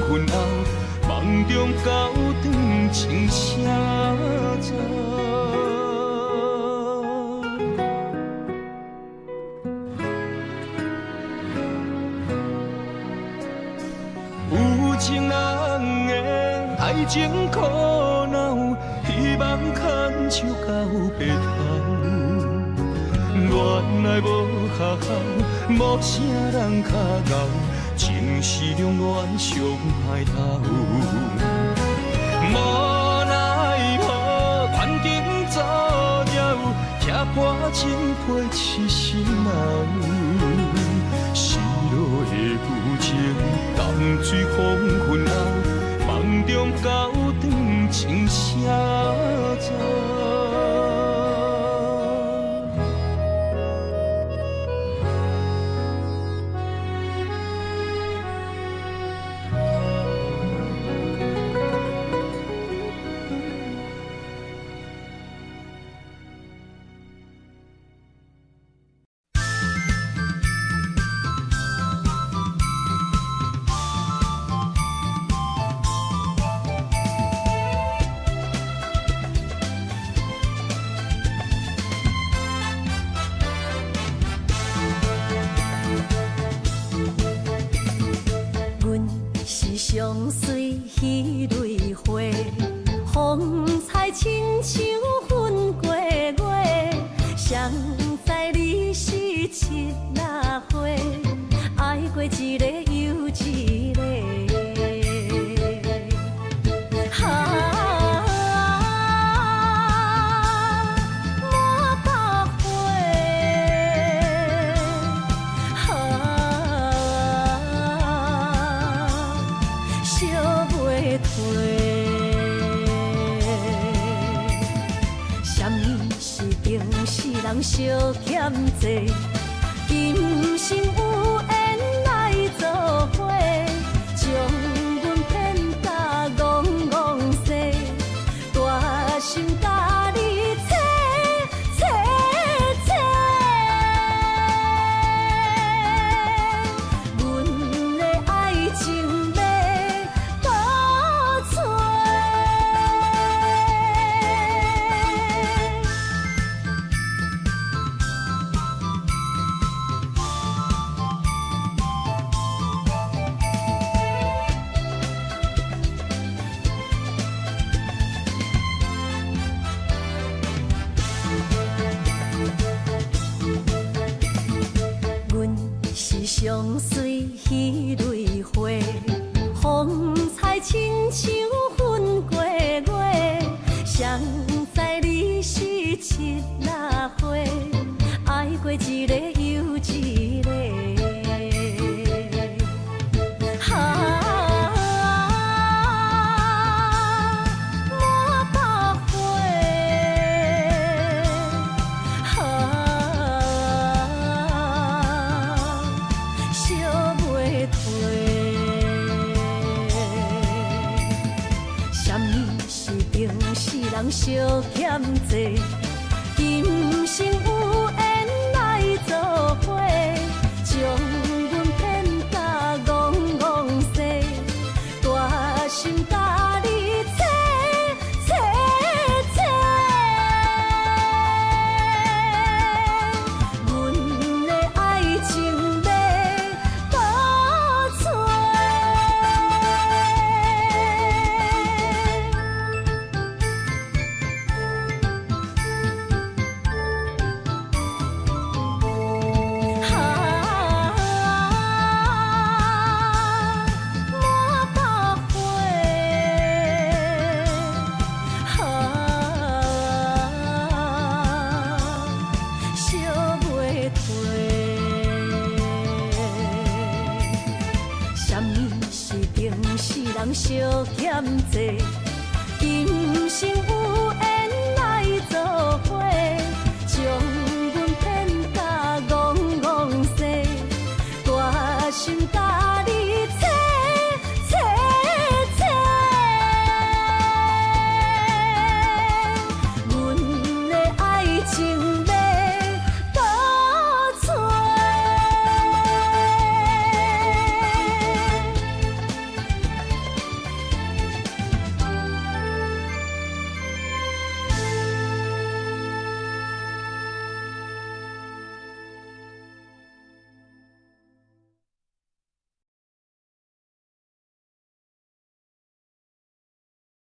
昏后，梦中高长情声走。有情人的爱情苦恼，希望牵手到白头。恋爱无学校，无啥人较教，情是两恋上歹头。无奈何，环境造谣，贴破真配痴心人。失落的旧情，淡水黄昏后，梦中高长情声走。相随彼蕊花，风采亲像云过月。谁知你是七那花，爱过一个又一个。人相欠债，今生有缘来作伙，将阮骗甲戆戆上水彼蕊花，风采亲像粉过月，谁知你是七若花，爱过一个又一个。人相欠债，今生有缘来作伙，将阮骗甲戆戆西，大心甲你切切切，阮的爱情要倒找。人相欠债，今生。